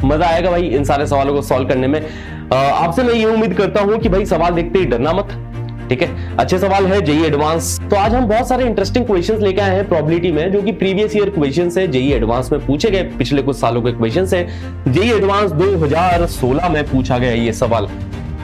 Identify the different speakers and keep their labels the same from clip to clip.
Speaker 1: मजा आएगा भाई इन सारे सवालों को सॉल्व करने में। आपसे मैं ये उम्मीद करता हूं कि भाई सवाल देखते ही डरना मत, ठीक है। अच्छे सवाल है जेईई एडवांस। तो आज हम बहुत सारे इंटरेस्टिंग क्वेश्चंस लेके आए हैं प्रोबेबिलिटी में, जो कि प्रीवियस ईयर क्वेश्चंस है, जेईई एडवांस में पूछे गए पिछले कुछ सालों के क्वेश्चंस है। जेईई एडवांस 2016 में पूछा गया ये सवाल।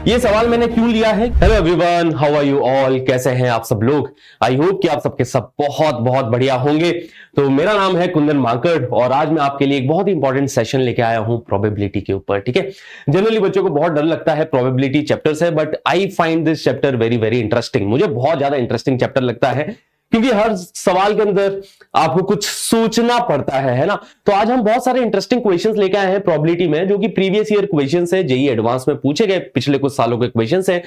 Speaker 1: ये सवाल मैंने क्यों लिया है? Hello everyone, how are you all, कैसे हैं आप सब लोग? आई होप कि आप सबके सब बहुत बहुत बढ़िया होंगे। तो मेरा नाम है कुंदन मांकड़ और आज मैं आपके लिए एक बहुत ही इंपॉर्टेंट सेशन लेके आया हूं प्रोबेबिलिटी के ऊपर, ठीक है। जनरली बच्चों को बहुत डर लगता है प्रोबेबिलिटी चैप्टर से, but I find this chapter very very interesting. मुझे बहुत ज्यादा इंटरेस्टिंग चैप्टर लगता है क्योंकि हर सवाल के अंदर आपको कुछ सोचना पड़ता है ना। तो आज हम बहुत सारे इंटरेस्टिंग क्वेश्चंस लेके आए हैं प्रोबेबिलिटी में, जो कि प्रीवियस ईयर क्वेश्चंस है, जेईई एडवांस में पूछे गए पिछले कुछ सालों के क्वेश्चंस है,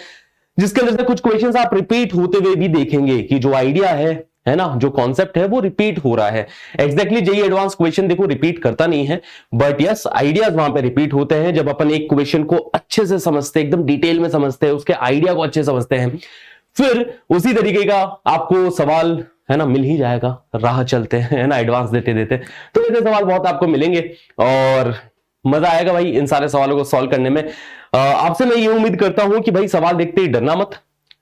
Speaker 1: जिसके अंदर से कुछ क्वेश्चंस आप रिपीट होते हुए भी देखेंगे कि जो आइडिया है ना, जो कॉन्सेप्ट है वो रिपीट हो रहा है। एग्जैक्टली जेईई एडवांस क्वेश्चन देखो रिपीट करता नहीं है, बट यस आइडियाज वहां पे रिपीट होते हैं जब अपन एक क्वेश्चन को अच्छे से समझते हैं, एकदम डिटेल में समझते हैं, उसके आइडिया को अच्छे समझते हैं, फिर उसी तरीके का आपको सवाल है ना मिल ही जाएगा, राह चलते हैं ना एडवांस देते देते। तो ऐसे सवाल बहुत आपको मिलेंगे और मजा आएगा भाई इन सारे सवालों को सॉल्व करने में। आपसे मैं ये उम्मीद करता हूं कि भाई सवाल देखते ही डरना मत,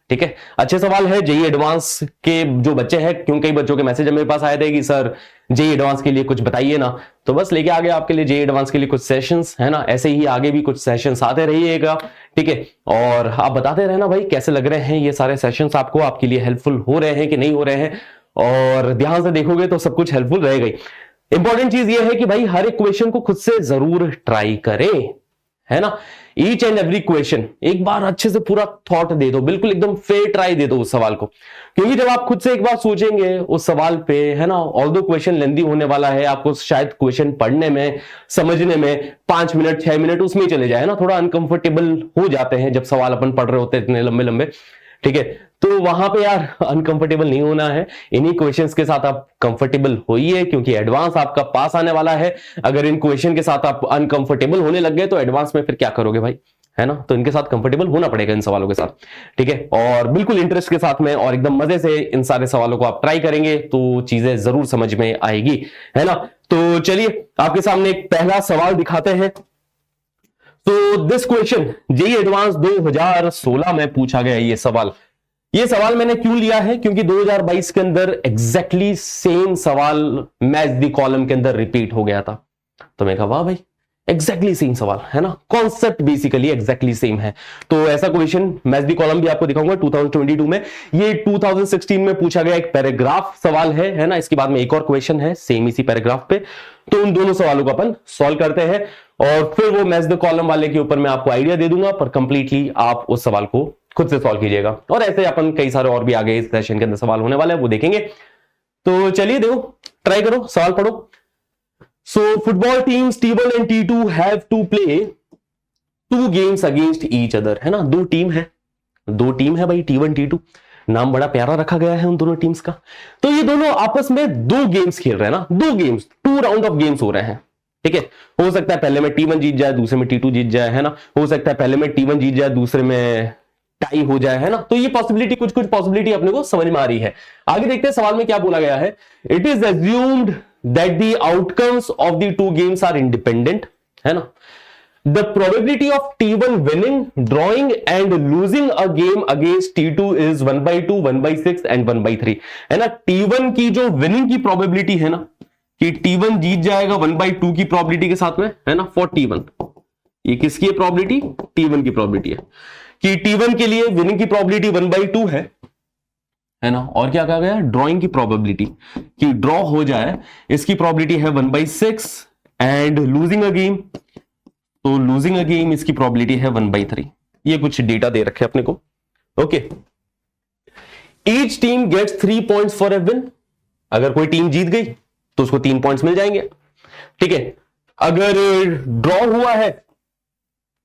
Speaker 1: ठीक है। अच्छे सवाल है जेईई एडवांस के जो बच्चे हैं, क्योंकि कई बच्चों के मैसेज मेरे पास आए थे कि सर जेईई एडवांस के लिए कुछ बताइए ना, तो बस लेके आ गए आपके लिए जेईई एडवांस के लिए कुछ सेशंस, है ना। ऐसे ही आगे भी कुछ सेशंस आते रहिएगा, ठीक है। और आप बताते रहना भाई कैसे लग रहे हैं ये सारे सेशंस, आपको आपके लिए हेल्पफुल हो रहे हैं कि नहीं हो रहे हैं, और ध्यान से देखोगे तो सब कुछ हेल्पफुल रहेगा ही। इंपॉर्टेंट चीज ये है कि भाई हर एक क्वेश्चन को खुद से जरूर ट्राई करें, है ना। ईच एंड एवरी क्वेश्चन एक बार अच्छे से पूरा थॉट दे दो, बिल्कुल एकदम फेयर ट्राई दे दो उस सवाल को, क्योंकि जब आप खुद से एक बार सोचेंगे उस सवाल पे, है ना, ऑल्दो क्वेश्चन लेंदी होने वाला है, आपको शायद क्वेश्चन पढ़ने में समझने में 5 मिनट 6 मिनट उसमें चले जाए ना, थोड़ा अनकंफर्टेबल हो जाते हैं जब सवाल अपन पढ़ रहे होते हैं इतने लंबे लंबे, ठीक है। तो वहां पे यार अनकंफर्टेबल नहीं होना है, इन्हीं क्वेश्चंस के साथ आप कंफर्टेबल होइए, क्योंकि एडवांस आपका पास आने वाला है। अगर इन क्वेश्चन के साथ आप अनकंफर्टेबल होने लग गए तो एडवांस में फिर क्या करोगे भाई, है ना। तो इनके साथ कंफर्टेबल होना पड़ेगा इन सवालों के साथ, ठीक है। और बिल्कुल इंटरेस्ट के साथ में और एकदम मजे से इन सारे सवालों को आप ट्राई करेंगे तो चीजें जरूर समझ में आएगी, है ना। तो चलिए आपके सामने एक पहला सवाल दिखाते हैं। तो दिस क्वेश्चन जेईई एडवांस 2016 में पूछा गया ये सवाल। ये सवाल मैंने क्यों लिया है? क्योंकि 2022 के अंदर एग्जैक्टली सेम सवाल मैच द कॉलम के अंदर रिपीट हो गया था। तो मैं कहा वाह भाई, एग्जैक्टली सेम सवाल है ना, कॉन्सेप्ट बेसिकली एग्जैक्टली सेम है। तो ऐसा क्वेश्चन मैच द कॉलम भी आपको दिखाऊंगा 2022 में। ये 2016 में पूछा गया एक पैराग्राफ सवाल है ना। इसके बाद में एक और क्वेश्चन है सेम इसी पैराग्राफ पे। तो उन दोनों सवालों को अपन सॉल्व करते हैं और फिर वो मैच द कॉलम वाले के ऊपर मैं आपको आइडिया दे दूंगा, पर कंप्लीटली आप उस सवाल को खुद से सॉल्व कीजिएगा। और ऐसे अपन कई सारे और भी आगे इस सेशन के अंदर सवाल होने वाले हैं, वो देखेंगे। तो चलिए देखो, ट्राई करो, सवाल पढ़ो। So football teams T1 and T2 have to play 2 games against each other, है ना। दो टीम है भाई, T1 T2, नाम बड़ा प्यारा रखा गया है उन दोनों टीम्स का। तो ये दोनों आपस में 2 गेम्स खेल रहे हैं ना, 2 गेम्स, 2 राउंड ऑफ गेम्स हो रहे हैं, ठीक है। हो सकता है पहले में T1 जीत जाए, दूसरे में T2 जीत जाए, है ना। हो सकता है पहले में T1 जीत जाए, दूसरे में टाई हो जाए, है ना। तो ये पॉसिबिलिटी, कुछ पॉसिबिलिटी अपने को समझ में आ रही है। आगे देखते हैं सवाल में क्या बोला गया है। It is assumed that the outcomes of the 2 games are independent, है ना। The probability of T1 winning, drawing and losing a game against T2 is 1/2, 1/6 and 1/3, है ना। T1 की जो विनिंग की प्रोबेबिलिटी है ना, कि T1 जीत जाएगा 1/2 की प्रोबेबिलिटी के साथ में, है ना, for T1। ये किसकी प्रोबेबिलिटी? T1 की प्रोबेबिलिटी है कि T1 के लिए विनिंग की प्रोबेबिलिटी 1/2 है ना। और क्या कहा गया? ड्रॉइंग की प्रोबेबिलिटी कि ड्रॉ हो जाए, इसकी प्रोबेबिलिटी है 1/6 एंड लूजिंग अ गेम, तो लूजिंग अ गेम इसकी प्रोबेबिलिटी है 1/3। ये कुछ डेटा दे रखे अपने को, okay. Each team gets 3 points for a win. अगर कोई टीम जीत गई तो उसको 3 पॉइंट्स मिल जाएंगे, ठीक है। अगर ड्रॉ हुआ है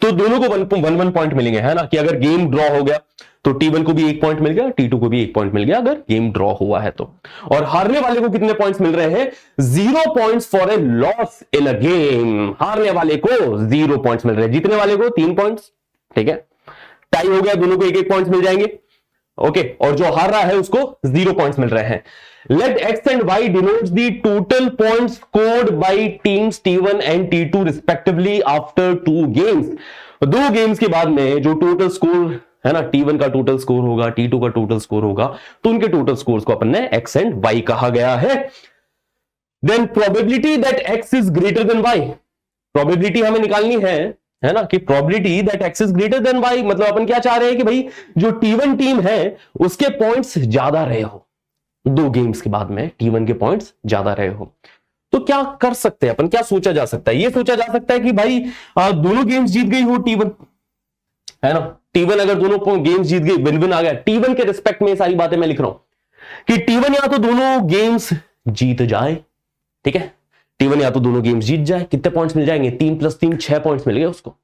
Speaker 1: तो दोनों को 1 पॉइंट मिलेंगे, है ना। कि अगर गेम ड्रॉ हो गया तो T1 को भी 1 पॉइंट मिल गया, T2 को भी 1 पॉइंट मिल गया अगर गेम ड्रॉ हुआ है तो। और हारने वाले को कितने पॉइंट्स मिल रहे हैं? 0 points for A loss in a game. हारने वाले को 0 पॉइंट्स मिल रहे हैं, जीतने वाले को 3 पॉइंट्स, ठीक है। टाई हो गया, दोनों को 1-1 पॉइंट्स मिल जाएंगे। ओके, और जो हार रहा है उसको 0 पॉइंट्स मिल रहे हैं। Let x and y denotes the total points scored by teams T1 and T2 respectively after 2 games. 2 games के बाद में जो टोटल स्कोर है ना, T1 का टोटल स्कोर होगा, T2 का टोटल स्कोर होगा, तो उनके टोटल स्कोर्स को अपन ने एक्स एंड वाई कहा गया है। Then probability that x is greater than y, probability हमें निकालनी है ना, कि probability that x is greater than y, मतलब अपन क्या चाह रहे हैं कि भाई जो T1 टीम है उसके पॉइंट्स ज्यादा रहे हो, 2 गेम्स के बाद में T1 के पॉइंट्स ज्यादा रहे हो। तो क्या कर सकते हैं अपन, क्या सोचा जा सकता है? ये सोचा जा सकता है कि भाई दोनों गेम्स जीत गई हो T1, है ना, T1 अगर दोनों गेम्स जीत गई, विन विन आ गया T1 के रिस्पेक्ट में, सारी बातें मैं लिख रहा हूं कि T1 या तो दोनों गेम्स जीत जाए, ठीक है, T1 या तो दोनों गेम्स जीत जाए, कितने पॉइंट्स मिल जाएंगे? 3 + 3 6 पॉइंट्स मिल गए उसको,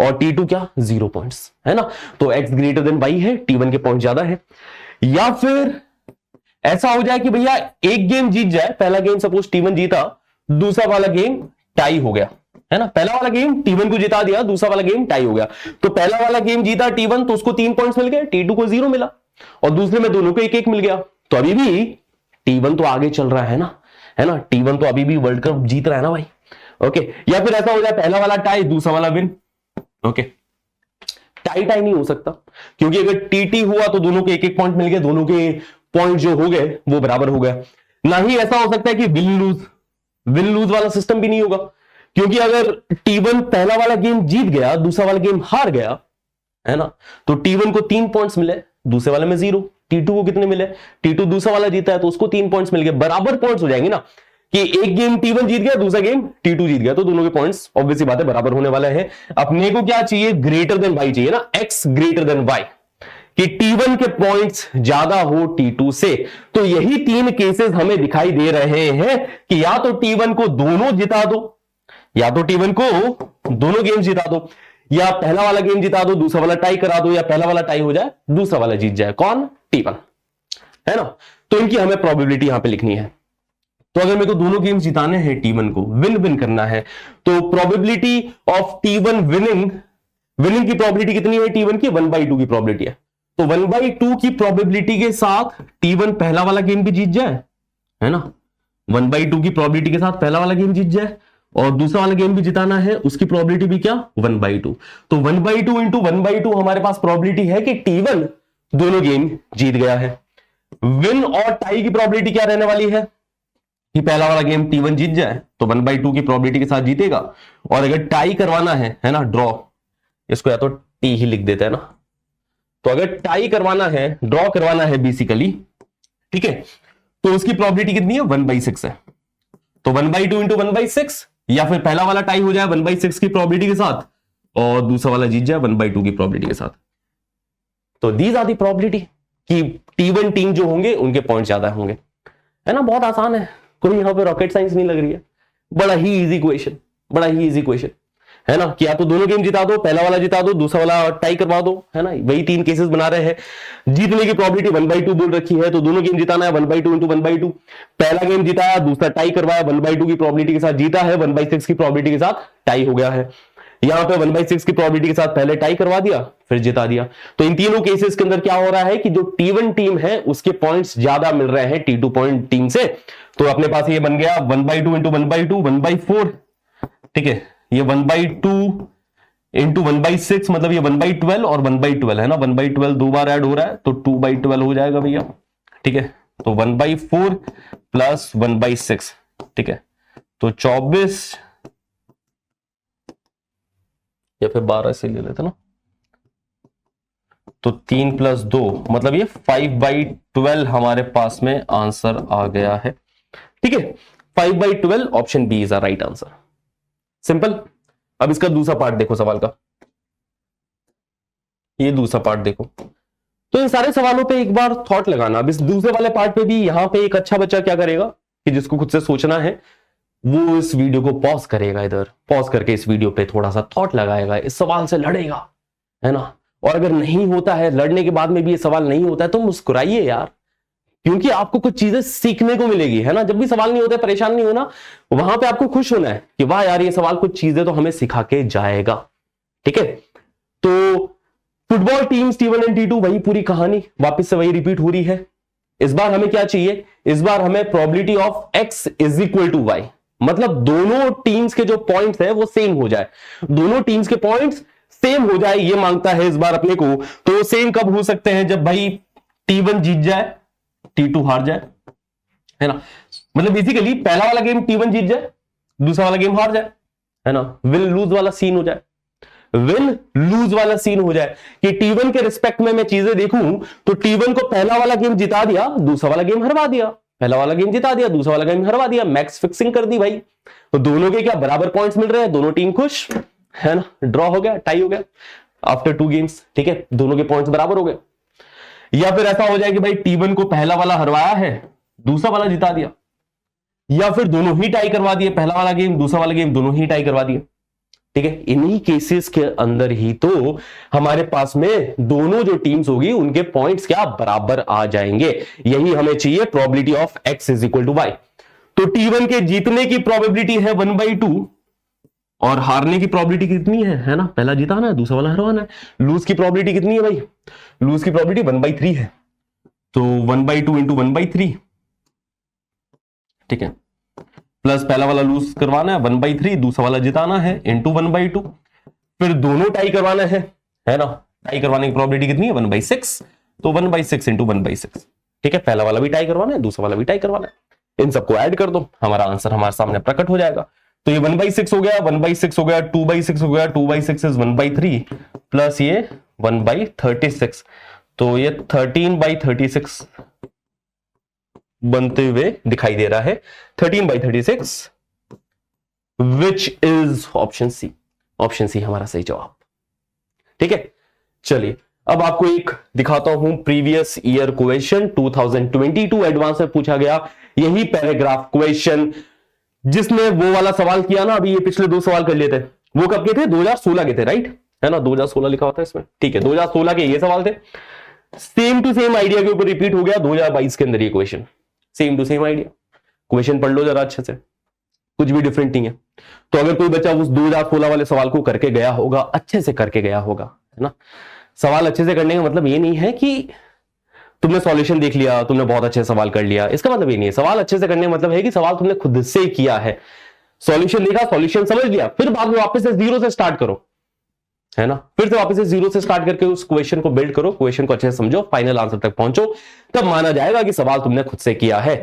Speaker 1: और T2 क्या 0 पॉइंट्स, है ना, तो x ग्रेटर देन y है, T1 के पॉइंट ज्यादा है। या फिर ऐसा हो जाए कि भैया एक गेम जीत जाए, पहला गेम सपोज T1 जीता, दूसरा वाला गेम टाई हो गया, है ना, पहला वाला गेम T1 को जिता दिया, दूसरा वाला गेम टाई हो गया, तो पहला वाला गेम जीता T1 तो उसको 3 पॉइंट्स मिल गए, T2 को 0 मिला, और दूसरे में दोनों को 1-1 मिल गया, तो अभी भी T1 तो आगे चल रहा है ना, है ना, T1 तो अभी भी वर्ल्ड कप जीत रहा है ना भाई। ओके, या फिर ऐसा हो जाए पहला वाला टाई, दूसरा वाला विन। ओके, टाई नहीं हो सकता, क्योंकि अगर TT हुआ तो दोनों को 1-1 पॉइंट मिल गए, दोनों के पॉइंट जो हो गए वो बराबर हो गया। ना ही ऐसा हो सकता है कि विन लूज वाला सिस्टम भी नहीं होगा, क्योंकि अगर T1 पहला वाला गेम जीत गया, दूसरा वाला गेम हार गया, है ना, तो T1 को 3 पॉइंट्स मिले, दूसरे वाले में 0, T2 को कितने मिले? T2 दूसरा वाला जीता है तो उसको 3 पॉइंट्स मिल गए, बराबर पॉइंट्स हो जाएंगे ना, कि एक गेम T1 जीत गया, दूसरा गेम T2 जीत गया, तो दोनों के पॉइंट्स ऑब्वियसली बातें बराबर होने वाले हैं। अपने को क्या चाहिए? ग्रेटर देन y चाहिए ना, x ग्रेटर देन y, कि T1 के पॉइंट्स ज्यादा हो T2 से। तो यही 3 केसेस हमें दिखाई दे रहे हैं कि या तो T1 को दोनों जिता दो, या तो T1 को दोनों गेम जिता दो, या पहला वाला गेम जिता दो, दूसरा वाला टाई करा दो, या पहला वाला टाई हो जाए, दूसरा वाला जीत जाए, कौन? T1, है ना। तो इनकी हमें प्रोबेबिलिटी यहां पे लिखनी है। तो अगर मेरे को दोनों गेम्स जिताने हैं, T1 को विन विन करना है, तो प्रोबेबिलिटी ऑफ T1 विनिंग की प्रोबेबिलिटी कितनी है? T1 की 1/2 की प्रोबेबिलिटी है। तो 1/2 की प्रोबेबिलिटी के साथ T1 पहला वाला गेम भी जीत जाए, है ना, 1/2 की प्रोबेबिलिटी के साथ पहला वाला गेम जीत जाए, और दूसरा वाला गेम भी जिताना है, उसकी प्रोबेबिलिटी भी क्या? 1/2। तो 1/2 इंटू 1/2 हमारे पास प्रोबेबिलिटी है कि T1 दोनों गेम जीत गया है। विन और टाई की प्रोबेबिलिटी क्या रहने वाली है? कि पहला वाला गेम T1 जीत जाए तो 1/2 की प्रोबेबिलिटी के साथ जीतेगा, और अगर टाई करवाना है ना, ड्रॉ, इसको या तो टी ही लिख देते हैं ना, तो अगर टाई करवाना है, ड्रॉ करवाना है बेसिकली, ठीक है, तो उसकी प्रोबेबिलिटी कितनी है? 1/6 है। तो 1/2 इंटू 1/6, या फिर पहला वाला टाई हो जाए 1/6 की प्रोबेबिलिटी के साथ, और दूसरा वाला जीत जाए 1/2 की प्रोबेबिलिटी के साथ। तो दीज आर दी प्रोबेबिलिटी कि T1 टीम जो होंगे उनके पॉइंट ज्यादा होंगे, है ना। बहुत आसान है, कोई यहां पे रॉकेट साइंस नहीं लग रही है, बड़ा ही इजी क्वेश्चन, बड़ा ही इजी क्वेश्चन, है ना, कि या तो दोनों गेम जिता दो, पहला वाला जिता दो, दूसरा वाला टाई करवा दो, है ना, वही 3 केसेस बना रहे हैं। जीतने की प्रोबेबिलिटी 1/2 बोल रखी है, तो दोनों गेम जिताना है 1/2 इंटू 1/2, पहला गेम जिताया, दूसरा टाई करवाया, 1/2 की प्रोबेबिलिटी के साथ जीता है, 1/6 की प्रोबेबिलिटी के साथ टाई हो गया है। यहां पे 1/6 की प्रोबेबिलिटी के साथ पहले टाई करवा दिया, फिर जिता दिया। तो इन तीनों केसेस के अंदर क्या हो रहा है कि जो T1 टीम है उसके पॉइंट्स ज्यादा मिल रहे हैं T2 पॉइंट टीम से। तो अपने पास ये बन गया 1/2 इंटू 1/2 1/4, ठीक है, ये 1/2 इंटू 1/6 मतलब ये 1/12 और 1/12 है ना, 1/12 दो बार ऐड हो रहा है तो 2/12 हो जाएगा भैया, ठीक है। तो 1/4 प्लस 1/6, ठीक है, तो 24 या फिर 12 से ले लेते ना, तो 3 + 2 मतलब ये 5/12 हमारे पास में आंसर आ गया है, ठीक है। 5/12 option B is a right answer, simple. अब इसका दूसरा पार्ट देखो सवाल का, ये दूसरा पार्ट देखो। तो इन सारे सवालों पे एक बार थॉट लगाना। अब इस दूसरे वाले पार्ट पे भी यहां पे एक अच्छा बच्चा क्या करेगा कि जिसको खुद से सोचना है वो इस वीडियो को पॉज करेगा, इधर पॉज करके इस वीडियो पे थोड़ा सा थॉट लगाएगा, इस सवाल से लड़ेगा, है ना। और अगर नहीं होता है, लड़ने के बाद में भी ये सवाल नहीं होता है, तो मुस्कुराइए यार, क्योंकि आपको कुछ चीजें सीखने को मिलेगी, है ना। जब भी सवाल नहीं होता है परेशान नहीं होना, वहां पे आपको खुश होना है कि वाह यार ये सवाल कुछ चीजें तो हमें सिखा के जाएगा, ठीक है। तो football teams T1 and T2, वही पूरी कहानी वापस से वही रिपीट हो रही है। इस बार हमें क्या चाहिए, इस बार हमें probability of x is equal to y, मतलब दोनों टीम्स के जो पॉइंट्स है वो सेम हो जाए, दोनों टीम्स के पॉइंट्स सेम हो जाए, ये मांगता है इस बार अपने को। तो सेम कब हो सकते हैं, जब भाई T1 जीत जाए T2 हार जाए, है ना। मतलब बेसिकली पहला वाला गेम T1 जीत जाए, दूसरा वाला गेम हार जाए, है ना। विन लूज वाला सीन हो जाए, विन लूज वाला सीन हो जाए कि T1 के रिस्पेक्ट में मैं चीजें देखूं तो T1 को पहला वाला गेम जिता दिया, दूसरा वाला गेम हरवा दिया, पहला वाला गेम जिता दिया, दूसरा वाला गेम हरवा दिया, मैक्स फिक्सिंग कर दी भाई। तो दोनों के क्या बराबर पॉइंट्स मिल रहे हैं, दोनों टीम खुश, है ना। ड्रॉ हो गया, टाई हो गया आफ्टर 2 गेम्स, ठीक है, दोनों के पॉइंट्स बराबर हो गए। या फिर ऐसा हो जाए कि भाई T1 को पहला वाला हरवाया है, दूसरा वाला जिता दिया, या फिर दोनों ही टाई करवा दिए, पहला वाला गेम दूसरा वाला गेम दोनों ही टाई करवा दिए, ठीक है। इन्हीं केसेस के अंदर ही तो हमारे पास में दोनों जो टीम्स होगी उनके पॉइंट्स क्या बराबर आ जाएंगे, यही हमें चाहिए, probability of x is equal to y. तो T1 के जीतने की प्रोबेबिलिटी है 1/2 और हारने की प्रोबेबिलिटी कितनी है ना, पहला जिताना है दूसरा वाला हरवाना है। लूज की प्रोबेबिलिटी कितनी है भाई, लूज की प्रोबेबिलिटी 1/3 है, तो 1/2 इंटू 1/3, ठीक है, प्लस पहला वाला लूज करवाना है 1/3, दूसरा वाला जिताना है इंटू 1/2, फिर दोनों टाई करवाना है ना। टाई करवाने की प्रोबेबिलिटी कितनी है 1/6, तो 1/6 इंटू 1/6, ठीक है, पहला वाला भी टाई करवाना है, दूसरा वाला भी टाई करवाना है। इन सबको ऐड कर दो, हमारा आंसर हमारे सामने प्रकट हो जाएगा। तो ये 1/6 हो गया, 1/6 हो गया, 2/6 हो गया, 2/6 इज 1/3 प्लस ये 1/36, तो ये 13/36 बनते हुए दिखाई दे रहा है, 13/36 which is option C. Option C हमारा सही जवाब, ठीक है। चलिए अब आपको एक दिखाता हूं प्रीवियस ईयर क्वेश्चन, 2022 एडवांस में पूछा गया यही पैराग्राफ क्वेश्चन, जिसने वो वाला सवाल किया ना, अभी ये पिछले 2 सवाल कर लिए थे, वो कब के थे, 2016 के थे, राइट, है ना, 2016 लिखा होता है इसमें, ठीक है, 2016 के ये सवाल थे। सेम टू सेम आइडिया के ऊपर रिपीट हो गया 2022 के अंदर ये question, same to same idea. Question पढ़ लो जरा अच्छे से, कुछ भी डिफरेंट नहीं है। तो अगर कोई बच्चा उस 2016 वाले सवाल को करके गया होगा, अच्छे से करके गया होगा, है ना। सवाल अच्छे से करने का मतलब ये नहीं है कि तुमने सॉल्यूशन देख लिया, तुमने बहुत अच्छे सवाल कर लिया, इसका मतलब ये नहीं है। सवाल अच्छे से करने का मतलब है कि सवाल तुमने खुद से किया है, सॉल्यूशन देखा, सॉल्यूशन समझ लिया, फिर बाद में वापस से जीरो से स्टार्ट करो, है ना, फिर से वापस से जीरो से स्टार्ट करके उस क्वेश्चन को बिल्ड करो, क्वेश्चन को अच्छे से समझो, फाइनल आंसर तक पहुंचो, तब माना जाएगा कि सवाल तुमने खुद से किया है।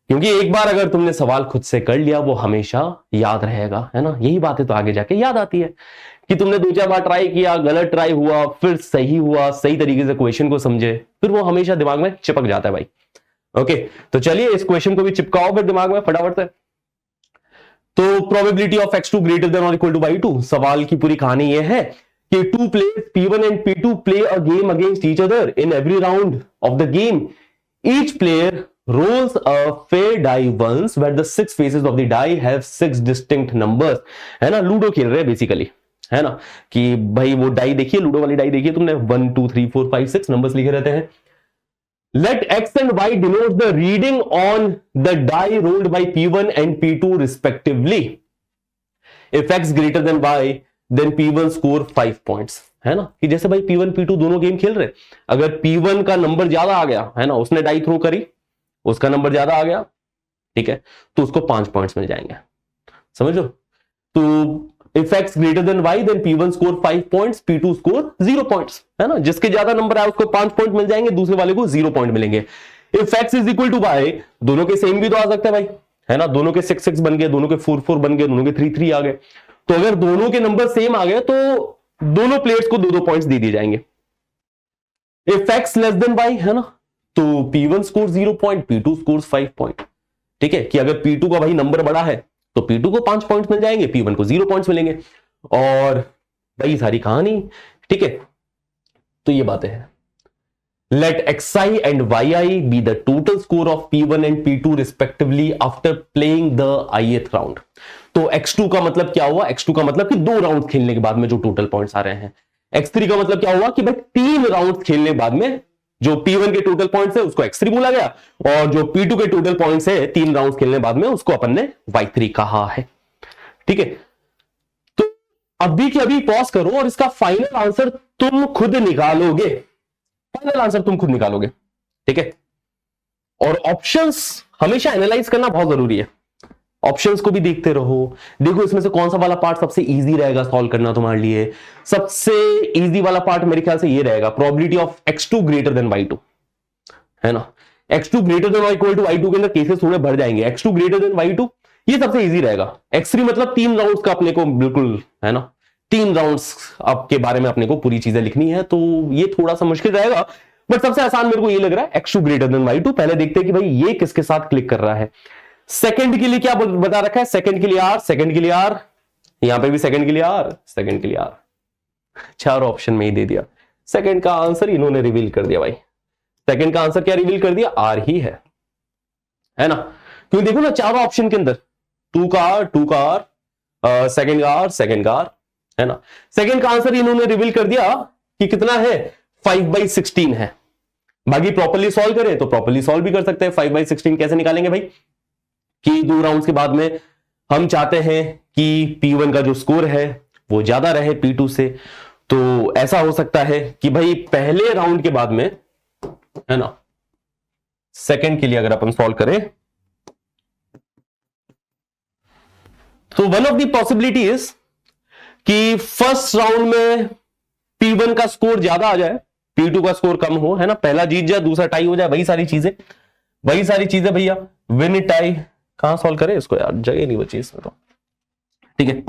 Speaker 1: क्योंकि एक बार अगर तुमने सवाल खुद से कर लिया वो हमेशा याद रहेगा, है ना। यही बातें तो आगे जाके याद आती है कि तुमने 2-4 बार ट्राई किया, गलत ट्राई हुआ, फिर सही हुआ, सही तरीके से क्वेश्चन को समझे, फिर वो हमेशा दिमाग में चिपक जाता है भाई। ओके, तो चलिए इस क्वेश्चन को भी चिपकाओ फिर दिमाग में फटाफट से। तो probability of x2 greater than और इक्वल टू y2, सवाल की पूरी कहानी ये है कि 2 players P1 and P2 play a game against each other. In every round of the game, each player rolls a fair die once where the 6 faces of the die have 6 distinct numbers, है ना, ludo खेल रहे हैं basically, है ना, कि भाई वो डाई देखिए, लूडो वाली डाई देखिए तुमने, 1 2 3 4 5 6 नंबर्स लिखे रहते हैं। Let x and y denote the reading on the die rolled by P1 and P2 respectively. If x greater than y, then P1 score 5 points, है ना, कि जैसे भाई P1 P2 दोनों गेम खेल रहे, अगर P1 का नंबर ज्यादा आ गया, है ना, उसने डाई थ्रो करी, उसका नंबर ज्यादा आ गया, ठीक है, तो उसको 5 पॉइंट्स मिल जाएंगे, समझ लो। तो if x greater than y, then P1 score 5 points, P2 score 0 points, है ना, जिसके ज्यादा नंबर आया उसको 5 पॉइंट मिल जाएंगे, दूसरे वाले को 0 पॉइंट मिलेंगे। If x is equal to y, दोनों के सेम भी तो आ सकते हैं भाई, है ना, दोनों के 6 6 बन गए, दोनों के 4 4 बन गए, दोनों के 3 3 आ गए। तो अगर दोनों के नंबर सेम आ गए तो दोनों प्लेयर्स को 2 पॉइंट्स दे दिए जाएंगे। If x less than y, है ना, तो P1 score 0 point, P2 score 5 point, ठीक है, कि अगर P2 का भाई नंबर बड़ा है तो P2 को 5 पॉइंट्स मिल जाएंगे, P1 को 0 पॉइंट्स मिलेंगे, और वही सारी कहानी, ठीक है। तो ये बातें हैं। Let xi and yi be the total score of P1 and P2 respectively after playing the ith round. तो x2 का मतलब क्या हुआ, x2 का मतलब कि 2 राउंड खेलने के बाद में जो टोटल पॉइंट्स आ रहे हैं। x3 का मतलब क्या हुआ कि भाई 3 राउंड खेलने के बाद में जो P1 के टोटल पॉइंट्स है उसको x3 बोला गया, और जो P2 के टोटल पॉइंट्स है 3 राउंड खेलने के बाद में उसको अपन ने y3 कहा है, ठीक है। तो अभी के अभी पॉज करो और इसका फाइनल आंसर तुम खुद निकालोगे, फाइनल आंसर तुम खुद निकालोगे, ठीक है। और ऑप्शंस हमेशा एनालाइज करना बहुत जरूरी है, ऑप्शंस को भी देखते रहो, देखो इसमें से कौन सा वाला पार्ट सबसे इजी रहेगा सॉल्व करना तुम्हारे लिए। सबसे इजी वाला पार्ट मेरे ख्याल से ये रहेगा, probability of x2 greater than y2, है ना। x2 greater than y = y2 के अंदर केसेस थोड़े बढ़ जाएंगे, x2 ग्रेटर देन y2 ये सबसे इजी रहेगा। x3 मतलब 3 राउंड्स का अपने को बिल्कुल, है ना, 3 राउंड्स आपके बारे में अपने को पूरी चीजें लिखनी है, तो ये थोड़ा सा मुश्किल रहेगा, बट सबसे आसान मेरे को ये लग रहा है x2 ग्रेटर देन y2। पहले देखते हैं कि भाई ये किसके साथ क्लिक कर रहा है। सेकंड के लिए क्या बता रखा है, सेकंड के लिए r, सेकंड के लिए r, यहां पे भी सेकंड के लिए r, सेकंड के लिए r, चार ऑप्शन में ही दे दिया। सेकंड का आंसर इन्होंने रिवील कर दिया भाई, सेकंड का आंसर क्या रिवील कर दिया, r ही है ना। क्योंकि देखो ना चारों ऑप्शन के अंदर 2 का r, 2 का r, सेकंड का r, सेकंड का r, है ना। सेकंड का आंसर इन्होंने रिवील कर दिया कि कितना है, 5/16 है। बाकी प्रॉपर्ली सॉल्व करें तो प्रॉपर्ली सॉल्व भी कर सकते हैं। 5/16 कैसे निकालेंगे भाई, कि 2 राउंड्स के बाद में हम चाहते हैं कि P1 का जो स्कोर है वो ज्यादा रहे P2 से, तो ऐसा हो सकता है कि भाई पहले राउंड के बाद में, है ना, सेकंड के लिए अगर अपन सॉल्व करें तो one of the possibility is कि फर्स्ट राउंड में P1 का स्कोर ज्यादा आ जाए, P2 का स्कोर कम हो, है ना, पहला जीत जाए दूसरा टाई हो जाए, वही सारी चीजें भैया। विन टाई कहां सॉल्व करें इसको यार, जगह नहीं बची इसमें तो, ठीक है।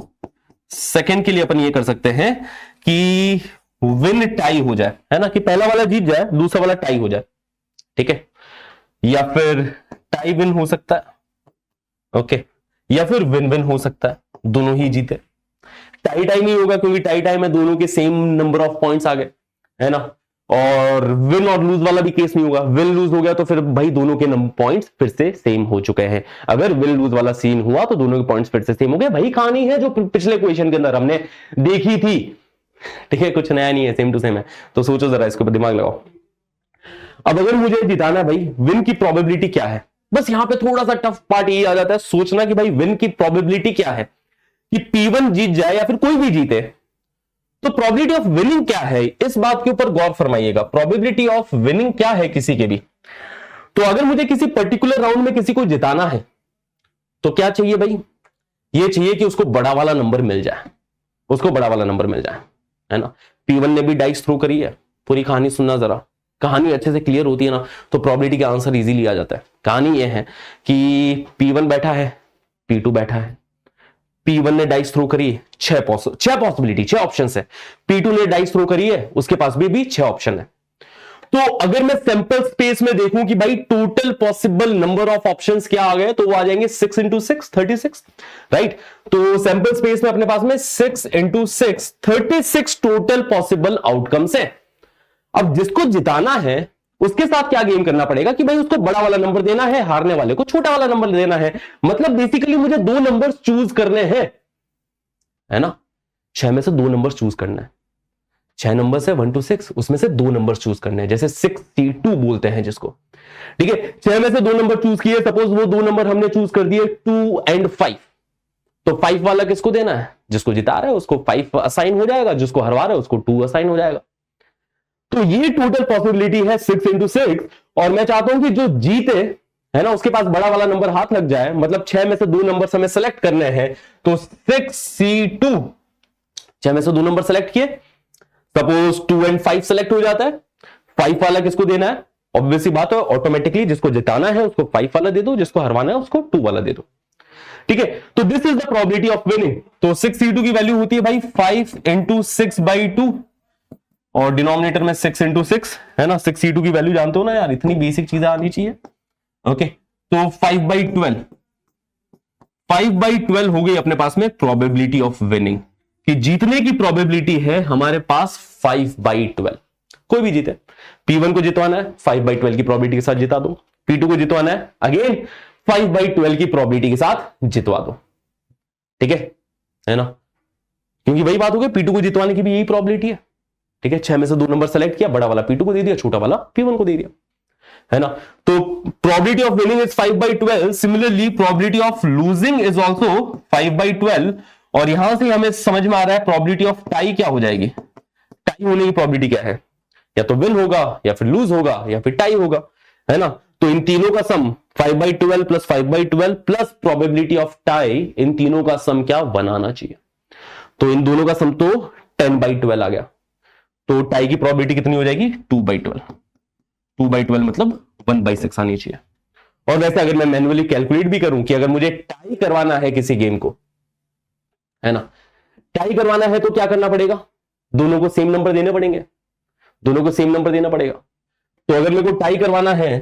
Speaker 1: सेकंड के लिए अपन ये कर सकते हैं कि विन टाई हो जाए, है ना, कि पहला वाला जीत जाए दूसरा वाला टाई हो जाए, ठीक है, या फिर टाई विन हो सकता है, ओके, या फिर विन विन हो सकता है, दोनों ही जीते। टाई टाई नहीं होगा क्योंकि टाई टाई में दोनों के सेम नंबर ऑफ पॉइंट्स आ गए, है ना। और विन और लूज वाला भी केस नहीं होगा, विन लूज हो गया तो फिर भाई दोनों के पॉइंट्स फिर से सेम हो चुके हैं। अगर विन लूज वाला सीन हुआ तो दोनों के पॉइंट्स फिर से सेम हो गए। भाई कहानी है जो पिछले क्वेश्चन के अंदर हमने देखी थी, ठीक है, कुछ नया नहीं है, सेम टू सेम है। तो सोचो जरा, इसके ऊपर दिमाग लगाओ। अब अगर मुझे जिताना भाई, विन की प्रोबेबिलिटी क्या है, बस यहां पे थोड़ा सा टफ पार्ट ये आ जाता है सोचना कि भाई विन की प्रोबेबिलिटी क्या है, कि P1 जीत जाए या फिर कोई भी जीते, तो प्रोबेबिलिटी ऑफ विनिंग क्या है, इस बात के ऊपर गौर फरमाइएगा। प्रोबेबिलिटी ऑफ विनिंग क्या है किसी के भी, तो अगर मुझे किसी पर्टिकुलर राउंड में किसी को जिताना है तो क्या चाहिए भाई, ये चाहिए कि उसको बड़ा वाला नंबर मिल जाए, उसको बड़ा वाला नंबर मिल जाए, है ना। P1 ने भी डाइस थ्रो करी है, पूरी कहानी सुनना जरा, कहानी अच्छे से क्लियर होती है ना तो प्रोबेबिलिटी का आंसर इजीली आ जाता है। कहानी यह है कि P1 बैठा है, P2 बैठा है, P1 ने डाइस थ्रो करी, 6 पॉसिबिलिटी, 6 ऑप्शन है। P2 ने डाइस थ्रो करी है, उसके पास भी 6 ऑप्शन है। तो अगर मैं सैंपल स्पेस में देखूं कि भाई total possible number of options क्या आ गए, तो वो आ जाएंगे 6 × 6 36, राइट। तो सैंपल स्पेस में अपने पास में 6 × 6 36 टोटल पॉसिबल आउटकम्स है। अब जिसको जिताना है उसके साथ क्या गेम करना पड़ेगा कि भाई उसको बड़ा वाला नंबर देना है, हारने वाले को छोटा वाला नंबर देना है। मतलब बेसिकली मुझे 2 नंबर चूज करने हैं, है ना, 6 में से 2 नंबर चूज करना है। 6 नंबर से 1 to 6, उसमें से 2 नंबर चूज करने हैं, जैसे 6C2 बोलते हैं जिसको, ठीक है। 6 में से 2 नंबर चूज किए, सपोज वो 2 नंबर हमने चूज कर दिए 2 और 5, तो 5 वाला किसको देना है, जिसको जिता रहा है उसको 5 असाइन हो जाएगा, जिसको हरवा रहा है उसको 2 असाइन हो जाएगा। तो ये टोटल पॉसिबिलिटी है 6 × 6, और मैं चाहता हूं कि जो जीते, है ना, उसके पास बड़ा वाला नंबर हाथ लग जाए। मतलब 6 में से 2 नंबर हमें सेलेक्ट करने हैं, तो 6C2, 6 में से 2 नंबर सेलेक्ट किए, सपोज 2 और 5 सेलेक्ट हो जाता है। 5 वाला किसको देना है, ऑब्वियस सी बात है, ऑटोमेटिकली जिसको जिताना है उसको 5 वाला दे दो, जिसको हरवाना है उसको 2 वाला दे दो, ठीक है। तो this is the probability of winning. तो 6C2 की वैल्यू होती है भाई 5 × 6/2, और डिनोमिनेटर में 6 × 6, है ना। 6C2 की वैल्यू जानते हो ना यार, इतनी बेसिक चीजें आनी चाहिए, ओके। तो 5/12, 5/12 हो गई अपने पास में प्रोबेबिलिटी ऑफ विनिंग, कि जीतने की प्रोबेबिलिटी है हमारे पास 5/12। कोई भी जीते, P1 को जितवाना है 5/12 की प्रोबेबिलिटी के साथ जिता दो, P2 को जितवाना है अगेन 5/12 की प्रोबेबिलिटी के साथ जितवा दो, ठीक है ना। क्योंकि वही बात हो गई, P2 को जितवाने की भी यही प्रोबेबिलिटी है, ठीक है। 6 में से 2 नंबर सेलेक्ट किया, बड़ा वाला P2 को दे दिया, छोटा वाला P1 को दे दिया, है ना। तो probability of winning is 5/12। Similarly probability of losing is also 5/12, और यहां से हमें समझ में आ रहा है प्रोबेबिलिटी ऑफ टाई क्या हो जाएगी, टाई होने की प्रोबेबिलिटी क्या है, या तो विन होगा या फिर लूज होगा या फिर टाई होगा, है ना। तो इन तीनों का sum 5/12 plus 5/12 plus probability of tie, इन तीनों का सम क्या 1 आना चाहिए। तो इन दोनों का सम तो 10/12 आ गया। तो टाई की प्रोबेबिलिटी कितनी हो जाएगी 2/12। 2/12 मतलब 1/6 आनी चाहिए। और वैसे अगर मैं मैन्युअली कैलकुलेट भी करूं कि अगर मुझे टाई करवाना है किसी गेम को, है ना, टाई करवाना है तो क्या करना पड़ेगा, दोनों को सेम नंबर देने पड़ेंगे, दोनों को सेम नंबर देना पड़ेगा। तो अगर मेरे को टाई करवाना है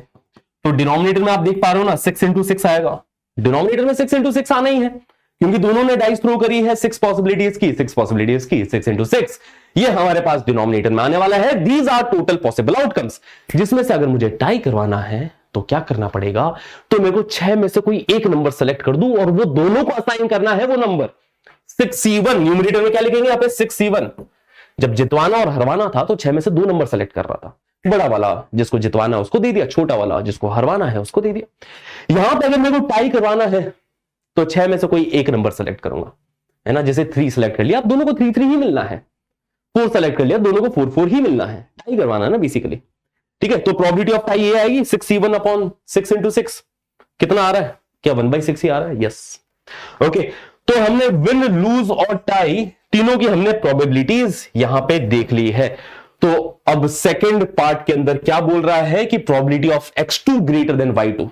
Speaker 1: तो डिनोमिनेटर में आप देख पा रहे हो ना 6 × 6 आएगा। डिनोमिनेटर में 6 × 6 आना ही है क्योंकि दोनों ने डाइस थ्रो करी है 6 पॉसिबिलिटीज की, 6 पॉसिबिलिटीज की, 6 × 6 ये हमारे पास डिनोमिनेटर में आने वाला है। These are total possible outcomes, जिसमें से अगर मुझे टाई करवाना है तो क्या करना पड़ेगा, तो मेरे को 6 में से कोई एक नंबर सेलेक्ट कर दूं और वो दोनों को असाइन करना है वो नंबर 6C1। न्यूमरेटर में क्या लिखेंगे यहाँ पे 6C1। जब जितवाना और हरवाना था तो 6 में से 2 नंबर सेलेक्ट कर रहा था, बड़ा वाला जिसको जितवाना है उसको दे दिया, छोटा वाला जिसको हरवाना है उसको दे दिया। यहां पे अगर मेरे को टाई करवाना है तो 6 में से कोई एक नंबर सेलेक्ट करूंगा, है ना। जैसे 3 सेलेक्ट कर लिया, अब दोनों को 3 ही मिलना है। 4 सेलेक्ट कर लिया, दोनों को 4 ही मिलना है, टाई करवाना है ना बेसिकली। ठीक है, तो प्रोबेबिलिटी ऑफ टाई ये आएगी 6C1/6 × 6। कितना आ रहा है, क्या 1/6 ही आ रहा है, यस। ओके, तो हमने विन, लूज और टाई तीनों की हमने प्रोबेबिलिटीज यहां पे देख ली है। तो अब सेकंड पार्ट के अंदर क्या बोल रहा है कि probability of x2 greater than y2,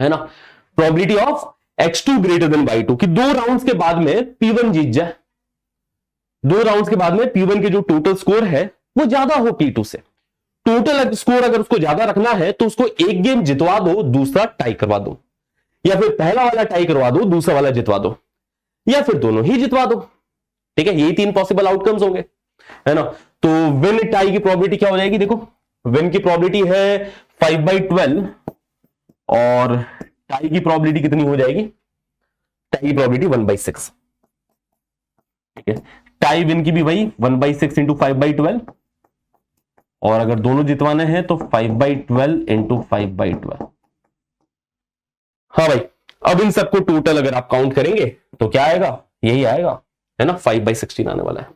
Speaker 1: है ना। Probability of x2 greater than y2 कि 2 राउंड्स के बाद में P1 जीत जाए, 2 राउंड्स के बाद में P1 के जो टोटल स्कोर है वो ज्यादा हो P2 से। टोटल स्कोर अगर उसको ज्यादा रखना है तो उसको एक गेम जितवा दो, दूसरा टाई करवा दो, या फिर पहला वाला टाई करवा दो, दूसरा वाला जितवा दो, या फिर दोनों ही जितवा दो। ठीक है, यही 3 पॉसिबल आउटकम्स होंगे, है ना। तो विन टाई की प्रोबेबिलिटी क्या हो जाएगी, देखो विन की प्रोबेबिलिटी है 5/12 और टाई की प्रोबेबिलिटी कितनी हो जाएगी, टाई की प्रोबेबिलिटी 1/6। ठीक है, टाई विन की भी वही 1/6 × 5/12 और अगर दोनों जितवाने हैं तो 5/12 × 5/12। हाँ भाई, अब इन सबको टोटल अगर आप काउंट करेंगे तो क्या आएगा, यही आएगा, है ना, 5/16 आने वाला है।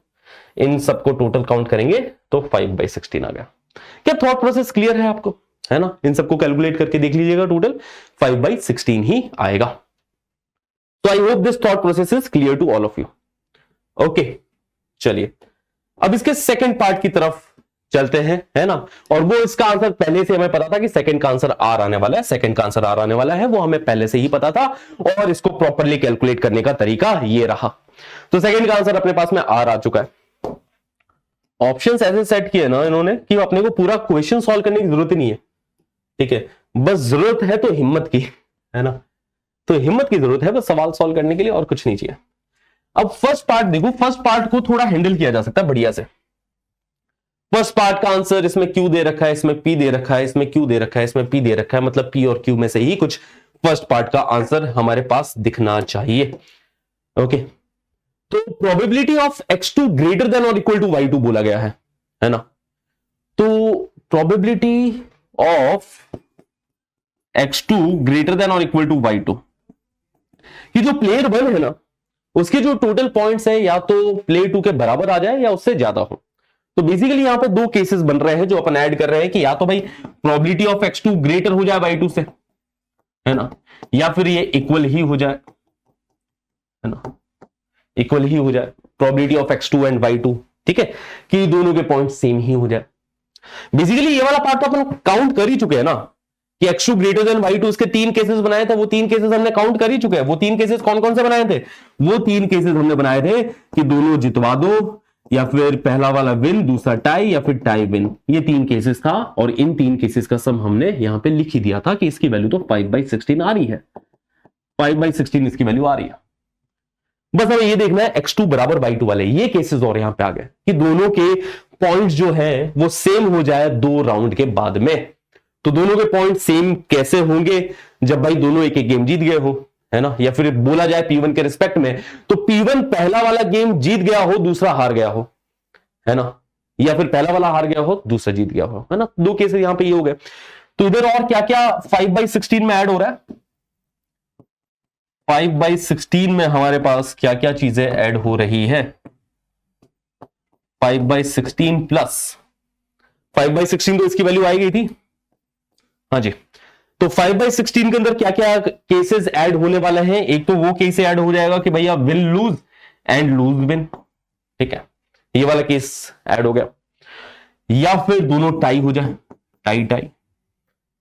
Speaker 1: इन सबको टोटल काउंट करेंगे तो 5/16 आ गया। क्या थॉट प्रोसेस क्लियर है आपको, है ना। इन सबको कैलकुलेट करके देख लीजिएगा, टोटल 5/16 ही आएगा। तो I hope this thought process is clear to all of you. Okay, चलिए अब इसके सेकंड पार्ट की तरफ चलते हैं, है ना। और वो इसका आंसर पहले से हमें पता था कि सेकंड का आंसर आर आने वाला है, सेकंड का आंसर आर आने वाला है, वो हमें पहले से ही पता था और इसको प्रॉपरली कैलकुलेट करने का तरीका ये रहा। तो सेकंड का आंसर अपने पास में आर आ चुका है। ऑप्शंस ऐसे सेट किए ना इन्होंने कि अपने को पूरा क्वेश्चन सॉल्व करने की जरूरत ही नहीं है। ठीक है, बस जरूरत है तो हिम्मत की, है ना। तो हिम्मत की जरूरत है बस सवाल सॉल्व करने के लिए, और कुछ नहीं चाहिए। अब फर्स्ट पार्ट देखो, फर्स्ट पार्ट को थोड़ा हैंडल किया जा सकता है बढ़िया से। फर्स्ट पार्ट का आंसर इसमें क्यू दे रखा है, इसमें पी दे रखा है, इसमें क्यू दे रखा है, इसमें पी दे रखा है, मतलब पी और क्यू में से ही कुछ फर्स्ट पार्ट का आंसर हमारे पास दिखना चाहिए। ओके, तो probability of x2 greater than और इक्वल टू y2 बोला गया है ना। तो probability of x2 greater than और इक्वल टू y2 कि जो प्लेयर 1 है ना उसके जो टोटल पॉइंट्स है या तो प्लेयर 2 के बराबर आ जाए या उससे ज्यादा हो। तो बेसिकली यहां पे 2 केसेस बन रहे हैं जो अपन ऐड कर रहे हैं कि या तो भाई प्रोबेबिलिटी ऑफ x2 ग्रेटर हो जाए y2 से, है ना, या फिर ये इक्वल ही हो जाए, है ना, इक्वल ही हो जाए probability of x2 and y2। ठीक है, कि दोनों के पॉइंट सेम ही हो जाए। बेसिकली ये वाला पार्ट तो अपन काउंट कर ही चुके हैं ना कि x2 ग्रेटर देन y2, इसके 3 केसेस बनाए थे, वो 3 केसेस हमने काउंट कर ही चुके हैं। वो 3 केसेस कौन कौन से बनाए थे, वो 3 केसेस हमने बनाए थे कि दोनों जितवा दो, या फिर पहला वाला विन, दूसरा टाई, या फिर टाई विन। ये 3 केसेस था और इन 3 केसेस का सम हमने यहां पे लिख ही दिया था कि इसकी वैल्यू तो 5/16 आ रही है, 5/16 इसकी वैल्यू आ रही है। बस हमें ये देखना है x2 बराबर y2 वाले ये केसेस और यहां पे आ गए कि दोनों के पॉइंट्स जो है वो सेम हो जाए 2 राउंड के बाद में। तो दोनों के पॉइंट सेम कैसे होंगे, जब भाई दोनों एक एक गेम जीत गए हो, है ना, या फिर बोला जाए P1 के रिस्पेक्ट में तो P1 पहला वाला गेम जीत गया हो, दूसरा हार गया हो, है ना, या फिर पहला वाला हार गया हो, दूसरा जीत गया हो, है ना। 2 केसेस यहां पे ये हो गए। तो इधर और क्या क्या 5/16 में ऐड हो रहा है, 5/16 में हमारे पास क्या क्या चीजें ऐड हो रही है? 5/16 प्लस 5/16 तो इसकी वैल्यू आई गई थी, हाँ जी। तो 5/16 के अंदर क्या क्या केसेस ऐड होने वाले हैं? एक तो वो केस ऐड हो जाएगा कि भैया will lose and loose win, ठीक है, ये वाला केस ऐड हो गया। या फिर दोनों टाई हो जाए, टाई टाई,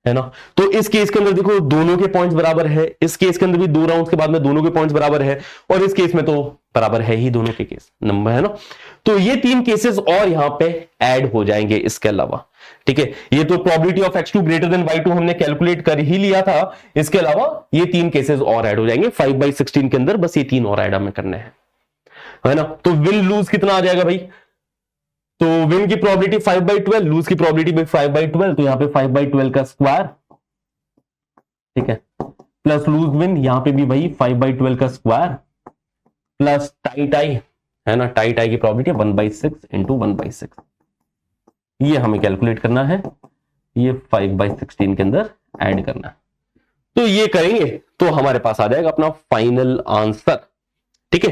Speaker 1: है ना। तो इस केस के अंदर देखो दोनों के पॉइंट्स बराबर है, इस केस के अंदर भी 2 राउंड्स के बाद में दोनों के पॉइंट्स बराबर है, और इस केस में तो बराबर है ही दोनों के केस नंबर, है ना। तो ये 3 केसेस और यहां पे ऐड हो जाएंगे इसके अलावा, ठीक है। ये तो probability of x2 greater than y2 हमने कैलकुलेट कर ही लिया था, इसके अलावा ये 3 केसेस और ऐड हो जाएंगे 5/16 के अंदर, बस ये 3 और ऐड हमें करने हैं, है ना। तो विल लूज कितना आ जाएगा भाई? तो विन की प्रोबेबिलिटी 5/12, लूज की प्रोबेबिलिटी भी 5/12, तो यहां पे 5/12 का स्क्वायर, ठीक है, प्लस लूज विन, यहां पे भी भाई 5/12 का स्क्वायर, प्लस टाई टाई, है ना, टाई टाई की प्रोबेबिलिटी 1/6 इंटू 1/6, ये हमें कैलकुलेट करना है, ये 5/16 के अंदर ऐड करना है। तो ये करेंगे तो हमारे पास आ जाएगा अपना फाइनल आंसर, ठीक है।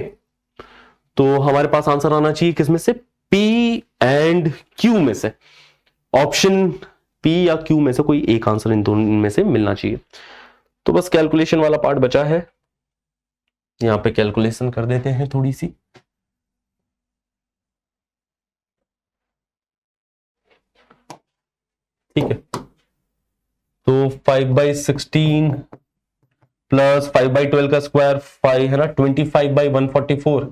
Speaker 1: तो हमारे पास आंसर आना चाहिए किसमें से? P एंड Q में से, ऑप्शन P या Q में से कोई एक आंसर इन दोनों में से मिलना चाहिए। तो बस कैलकुलेशन वाला पार्ट बचा है, यहां पे कैलकुलेशन कर देते हैं थोड़ी सी। ठीक है, तो 5/16 प्लस 5/12 का स्क्वायर 5 है ना, 25/144,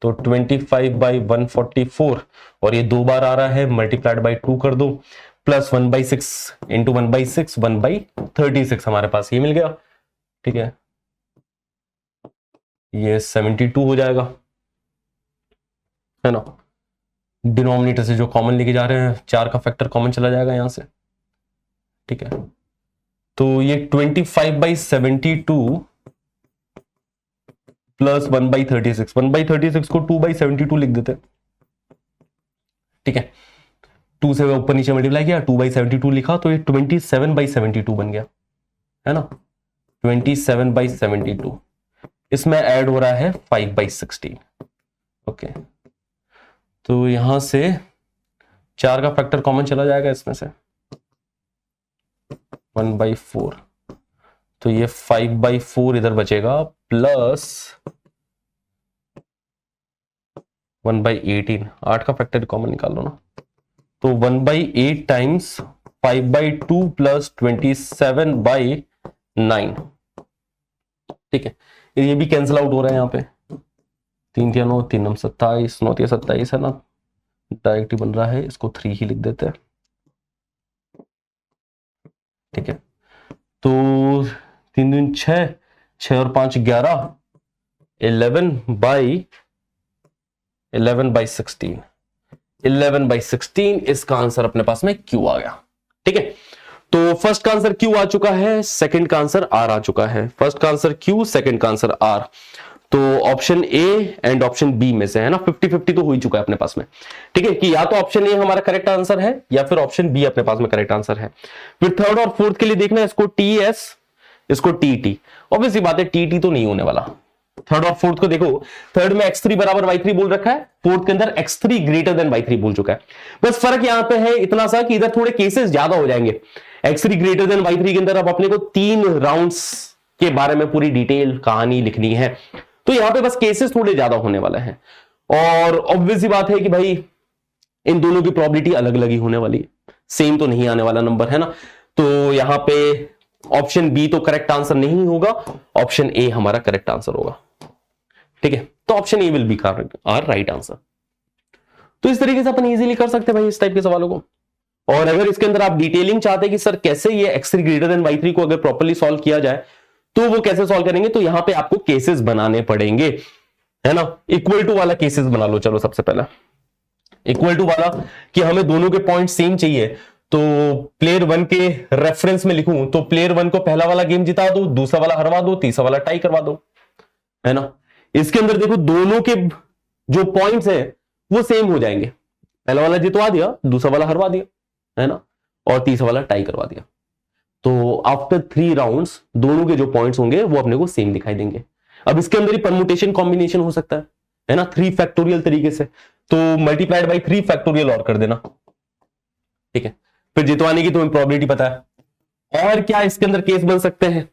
Speaker 1: तो 25/144, और ये 2 बार आ रहा है, मल्टीप्लाइड बाई 2 कर दो, प्लस 1/6 इंटू 1/6 1/36 हमारे पास ये मिल गया, ठीक है। ये 72 हो जाएगा, है ना। डिनोमिनेटर से जो कॉमन लेके जा रहे हैं, 4 का फैक्टर कॉमन चला जाएगा यहां से, ठीक है। तो ये 25/72 प्लस 1/36, 1/36 को 2/72 लिख देते, ठीक है। 2 से ऊपर नीचे मल्टीप्लाई किया, 2/72 लिखा, तो ये 27/72 बन गया, है ना, 27/72। इसमें ऐड हो रहा है 5/16, ओके। तो यहां से 4 का फैक्टर कॉमन चला जाएगा इसमें से, 1/4, तो ये 5/4 इधर बचेगा, प्लस 1/18, 8 का फैक्टर कॉमन निकाल लो ना, तो 1/8 टाइम्स 5/2 प्लस 27/9, ठीक है। ये भी कैंसिल आउट हो रहा है यहाँ पे, 3 3 9 3 9 27, 9 3 27 है ना, डायरेक्ट ही बन रहा है, इसको 3 ही लिख देते हैं, ठीक है। तो 3 दूनी 6, 6 और 5 11, 11/16, 11/16 इसका आंसर अपने पास में Q आ गया, ठीक है। तो फर्स्ट का आंसर Q आ चुका है, सेकंड का आंसर R आ चुका है, फर्स्ट का आंसर Q, सेकंड का आंसर R। तो option A and option B में से, है ना, 50-50 तो हो ही चुका है अपने पास में, ठीक है, कि या तो ऑप्शन ए हमारा करेक्ट आंसर है या फिर ऑप्शन बी अपने पास में करेक्ट आंसर है। फिर थर्ड और फोर्थ के लिए देखना है, इसको TS, इसको TT, ऑब्वियसली बात है TT तो नहीं होने वाला। थर्ड और फोर्थ को देखो, थर्ड में x3 बराबर y3 बोल रखा है, फोर्थ के अंदर x3 ग्रेटर देन y3 बोल चुका है। बस फर्क यहां पे है इतना सा कि इधर थोड़े केसेस ज्यादा हो जाएंगे, x3 ग्रेटर देन y3 के अंदर अब अपने को 3 राउंड्स के बारे में पूरी डिटेल कहानी लिखनी है, तो यहां पे बस केसेस थोड़े ज्यादा होने वाले हैं, और ऑब्वियस सी बात है कि भाई इन दोनों की प्रोबेबिलिटी अलग अलग ही होने वाली है, सेम तो नहीं आने वाला नंबर, है ना। तो यहां पे ऑप्शन बी तो करेक्ट आंसर नहीं होगा, ऑप्शन ए हमारा करेक्ट आंसर होगा, ठीक है। तो option A will be our right answer. तो इस तरीके से अपन इजीली कर सकते हैं भाई इस टाइप के सवालों को। और अगर इसके अंदर आप डिटेलिंग चाहते हैं कि सर कैसे ये x3 ग्रेटर देन y3 को अगर प्रॉपर्ली सॉल्व किया जाए तो वो कैसे सॉल्व करेंगे, तो यहां पे आपको केसेस बनाने पड़ेंगे, है ना। इक्वल टू वाला केसेस बना लो, चलो सबसे पहला इक्वल टू वाला कि हमें दोनों के पॉइंट सेम चाहिए, तो प्लेयर 1 के रेफरेंस में लिखूं तो प्लेयर 1 को पहला वाला गेम जिता दो, दूसरा वाला हरवा दो, तीसरा वाला टाई करवा दो, है ना। इसके अंदर देखो दोनों के जो पॉइंट्स हैं वो सेम हो जाएंगे, पहला वाला जितवा दिया, दूसरा वाला हरवा दिया, है ना, और तीसरा वाला टाई करवा दिया। तो आफ्टर 3 राउंड्स दोनों के जो पॉइंट्स होंगे वो अपने को सेम दिखाई देंगे। अब इसके अंदर ही परमुटेशन कॉम्बिनेशन हो सकता है ना, 3 फैक्टोरियल तरीके से, तो मल्टीप्लाइड बाई 3 फैक्टोरियल और कर देना, ठीक है। फिर जितवाने की तुम्हें प्रोबेबिलिटी पता है। और क्या इसके अंदर केस बन सकते हैं,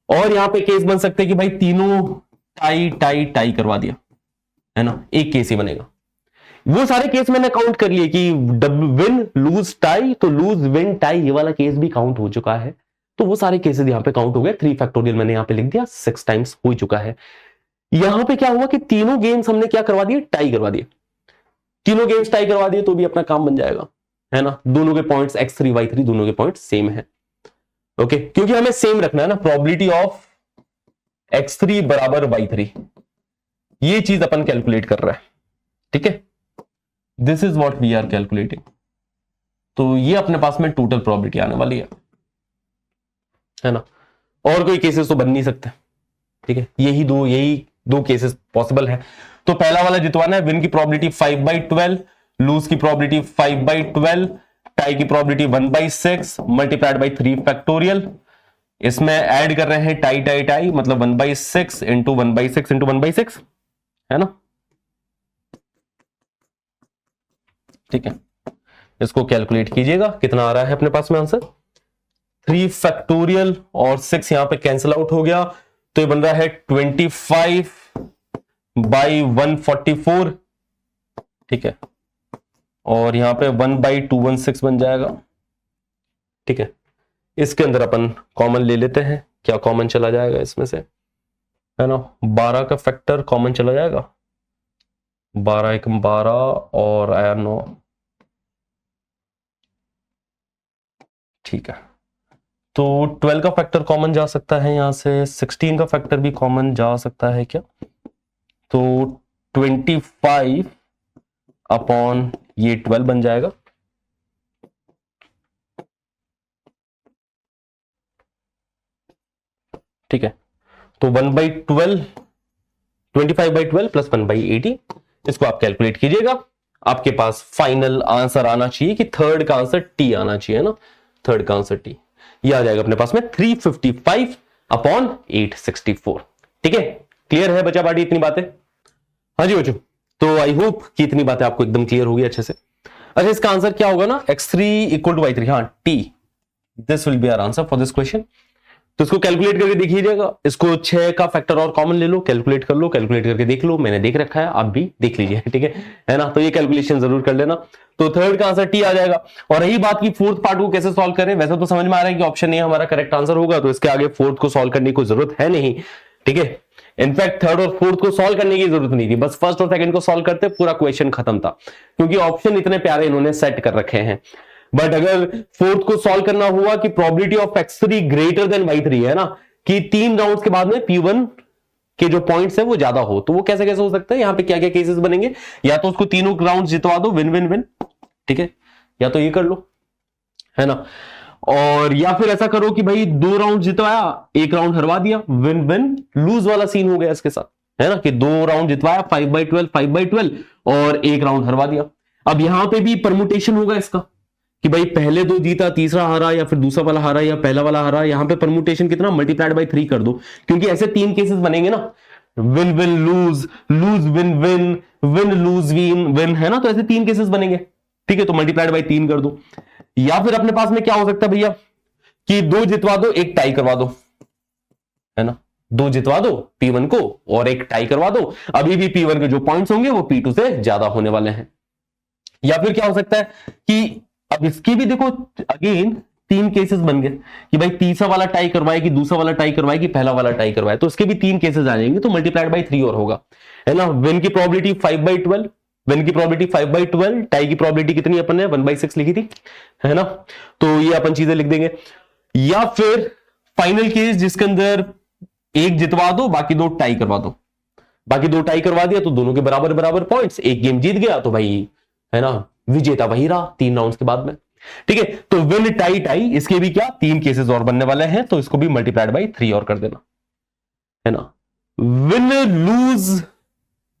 Speaker 1: और यहां पे केस बन सकते हैं कि भाई तीनों टाई टाई टाई करवा दिया, है ना, एक केस ही बनेगा। वो सारे केस मैंने काउंट कर लिए कि विन लूज टाई, तो लूज विन टाई ये वाला केस भी काउंट हो चुका है, तो वो सारे केसेस यहां पे काउंट हो गए। 3 फैक्टोरियल मैंने यहां पे लिख दिया, 6 टाइम्स हो चुका है। यहां पे क्या हुआ कि तीनों गेम्स हमने क्या करवा दिए, टाई करवा दिए। तीनों गेम्स टाई करवा दिए तो भी अपना काम बन जाएगा, है ना। दोनों के पॉइंट्स x3 y3 दोनों के पॉइंट्स सेम है, ओके, क्योंकि हमें सेम रखना है ना, प्रोबेबिलिटी ऑफ x3 बराबर y3, ये चीज अपन कैलकुलेट कर रहा है, ठीक है। This is what we are calculating. तो ये अपने पास में टोटल प्रोबेबिलिटी आने वाली है ना। और कोई केसेस तो बन नहीं सकते, ठीक है, यही दो केसेस पॉसिबल है। तो पहला वाला जितवाना है, विन की प्रोबेबिलिटी 5/12, लूज की प्रोबेबिलिटी 5/12, टाई की प्रोबेबिलिटी 1/6 मल्टीप्लाइड बाई 3 फैक्टोरियल। इसमें ऐड कर रहे हैं टाई टाई टाई, मतलब 1/6 इंटू 1/6 इंटू 1/6, है ना, ठीक है। इसको कैलकुलेट कीजिएगा, कितना आ रहा है अपने पास में आंसर, 3 फैक्टोरियल और 6 यहां पे कैंसिल आउट हो गया, तो ये बन रहा है 25/144, ठीक है। और यहां पे 1/216 बन जाएगा, ठीक है। इसके अंदर अपन कॉमन ले लेते हैं, क्या कॉमन चला जाएगा इसमें से, है ना, 12 का फैक्टर कॉमन चला जाएगा, 12 एक 12 और आया 9, ठीक है। तो 12 का फैक्टर कॉमन जा सकता है यहां से, 16 का फैक्टर भी कॉमन जा सकता है क्या, तो 25 अपॉन ये 12 बन जाएगा, ठीक है। तो 1/12 25/12 प्लस 1/80, इसको आप कैलकुलेट कीजिएगा, आपके पास फाइनल आंसर आना चाहिए कि थर्ड का आंसर टी आना चाहिए ना, थर्ड का आंसर टी, ये आ जाएगा अपने पास में 355 अपॉन 864, ठीक है। क्लियर है बचा बाटी इतनी बातें, हाँ जी बच्चों, तो आई होप कि इतनी बातें आपको एकदम क्लियर होगी अच्छे से। अच्छा, इसका आंसर क्या होगा ना, x3 इक्वल टू y3, हाँ T, this will be our answer for this question. तो इसको कैलकुलेट करके देखिएगा, इसको 6 का फैक्टर और कॉमन ले लो, कैलकुलेट कर लो, कैलकुलेट करके देख लो, मैंने देख रखा है, आप भी देख लीजिए, ठीक है ना। तो ये कैलकुलेशन जरूर कर लेना, तो थर्ड का आंसर टी आ जाएगा। और रही बात की फोर्थ पार्ट को कैसे सॉल्व करें, वैसे तो समझ में आ रहा है कि ऑप्शन ए हमारा करेक्ट आंसर होगा, तो इसके आगे फोर्थ को सॉल्व करने की जरूरत है नहीं, ठीक है। इनफैक्ट थर्ड और फोर्थ को सॉल्व करने की जरूरत नहीं थी, बस फर्स्ट और सेकंड को सॉल्व करते पूरा क्वेश्चन खत्म था, क्योंकि ऑप्शन इतने प्यारे इन्होंने सेट कर रखे हैं। बट अगर फोर्थ को सॉल्व करना हुआ कि probability of x3 greater than y3, है ना, कि 3 राउंड्स के बाद में p1 के जो पॉइंट्स है वो ज्यादा हो, तो वो कैसे कैसे हो सकता है, यहां पे क्या क्या केसेस बनेंगे, या तो उसको तीनों राउंड्स जितवा दो, विन विन विन, ठीक है, या तो ये कर लो, है ना, और या फिर ऐसा करो कि भाई 2 राउंड जितवाया, 1 राउंड हरवा दिया, विन विन लूज वाला सीन हो गया इसके साथ, है ना, कि 2 राउंड जितवाया 5/12 और 1 राउंड हरवा दिया। अब यहां पे भी परमुटेशन होगा इसका कि भाई पहले 2 जीता, तीसरा हारा, या फिर दूसरा वाला हारा, या पहला वाला हारा, यहां पे परमुटेशन कितना, मल्टीप्लाइड बाई 3 कर दो, क्योंकि ऐसे 3 केसेस बनेंगे ना, win win loose, loose win win, win loose win win, है ना, तो ऐसे 3 केसेस बनेंगे, ठीक है। तो मल्टीप्लाइड बाई 3 कर दो, या फिर अपने पास में क्या हो सकता है भैया कि 2 जितवा दो, 1 टाई करवा दो, है ना, 2 जितवा दो P1 को और 1 टाई करवा दो, अभी भी P1 के जो पॉइंट्स होंगे वो P2 से ज्यादा होने वाले हैं। या फिर क्या हो सकता है कि अब इसकी भी देखो अगेन 3 केसेस बन गए कि भाई तीसरा वाला टाई करवाए कि दूसरा वाला टाई करवाए कि पहला वाला टाई करवाए, तो इसके भी 3 केसेस आ जाएंगे, तो मल्टीप्लाइड बाई 3 और होगा, है ना। विन की प्रोबेबिलिटी 5/12, विन की प्रोबेबिलिटी 5/12, टाई की प्रोबेबिलिटी कितनी अपन ने 1/6 लिखी थी, है ना, तो ये अपन चीजें लिख देंगे। या फिर फाइनल केस जिसके अंदर 1 जितवा दो, बाकी 2 टाई करवा दो, बाकी 2 टाई करवा दिया तो दोनों के बराबर बराबर पॉइंट्स, एक गेम जीत गया तो भाई, है ना, विजेता वही रहा 3 राउंड्स के बाद में, ठीक है। तो विन टाई टाई, इसके भी क्या 3 केसेस और बनने वाले हैं, तो इसको भी मल्टीप्लाइड बाई 3 और कर देना, है ना। विन लूज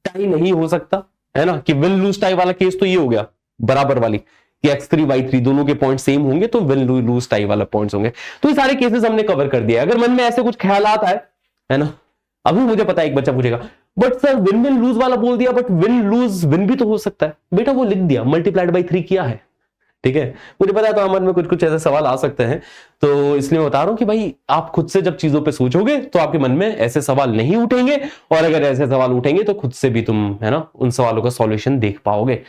Speaker 1: टाई नहीं हो सकता, है ना, कि विन लूज टाई वाला केस तो ये हो गया बराबर वाली, कि x3 y3 दोनों के पॉइंट सेम होंगे तो विन लूज टाई वाला पॉइंट्स होंगे। तो ये सारे केसेस हमने कवर कर दिया। अगर मन में ऐसे कुछ ख्यालात आए, है ना, अभी मुझे पता है एक बच्चा पूछेगा but sir win win loose वाला बोल दिया, बट विन लूज विन भी तो हो सकता है। बेटा वो लिख दिया, मल्टीप्लाइड बाई 3 किया है, ठीक है। मुझे पता है तो मन में कुछ कुछ ऐसे सवाल आ सकते हैं, तो इसलिए बता रहा हूं कि भाई आप खुद से जब चीजों पे सोचोगे तो आपके मन में ऐसे सवाल नहीं उठेंगे, और अगर ऐसे सवाल उठेंगे तो खुद से भी तुम, है ना, उन सवालों का सॉल्यूशन देख पाओगे,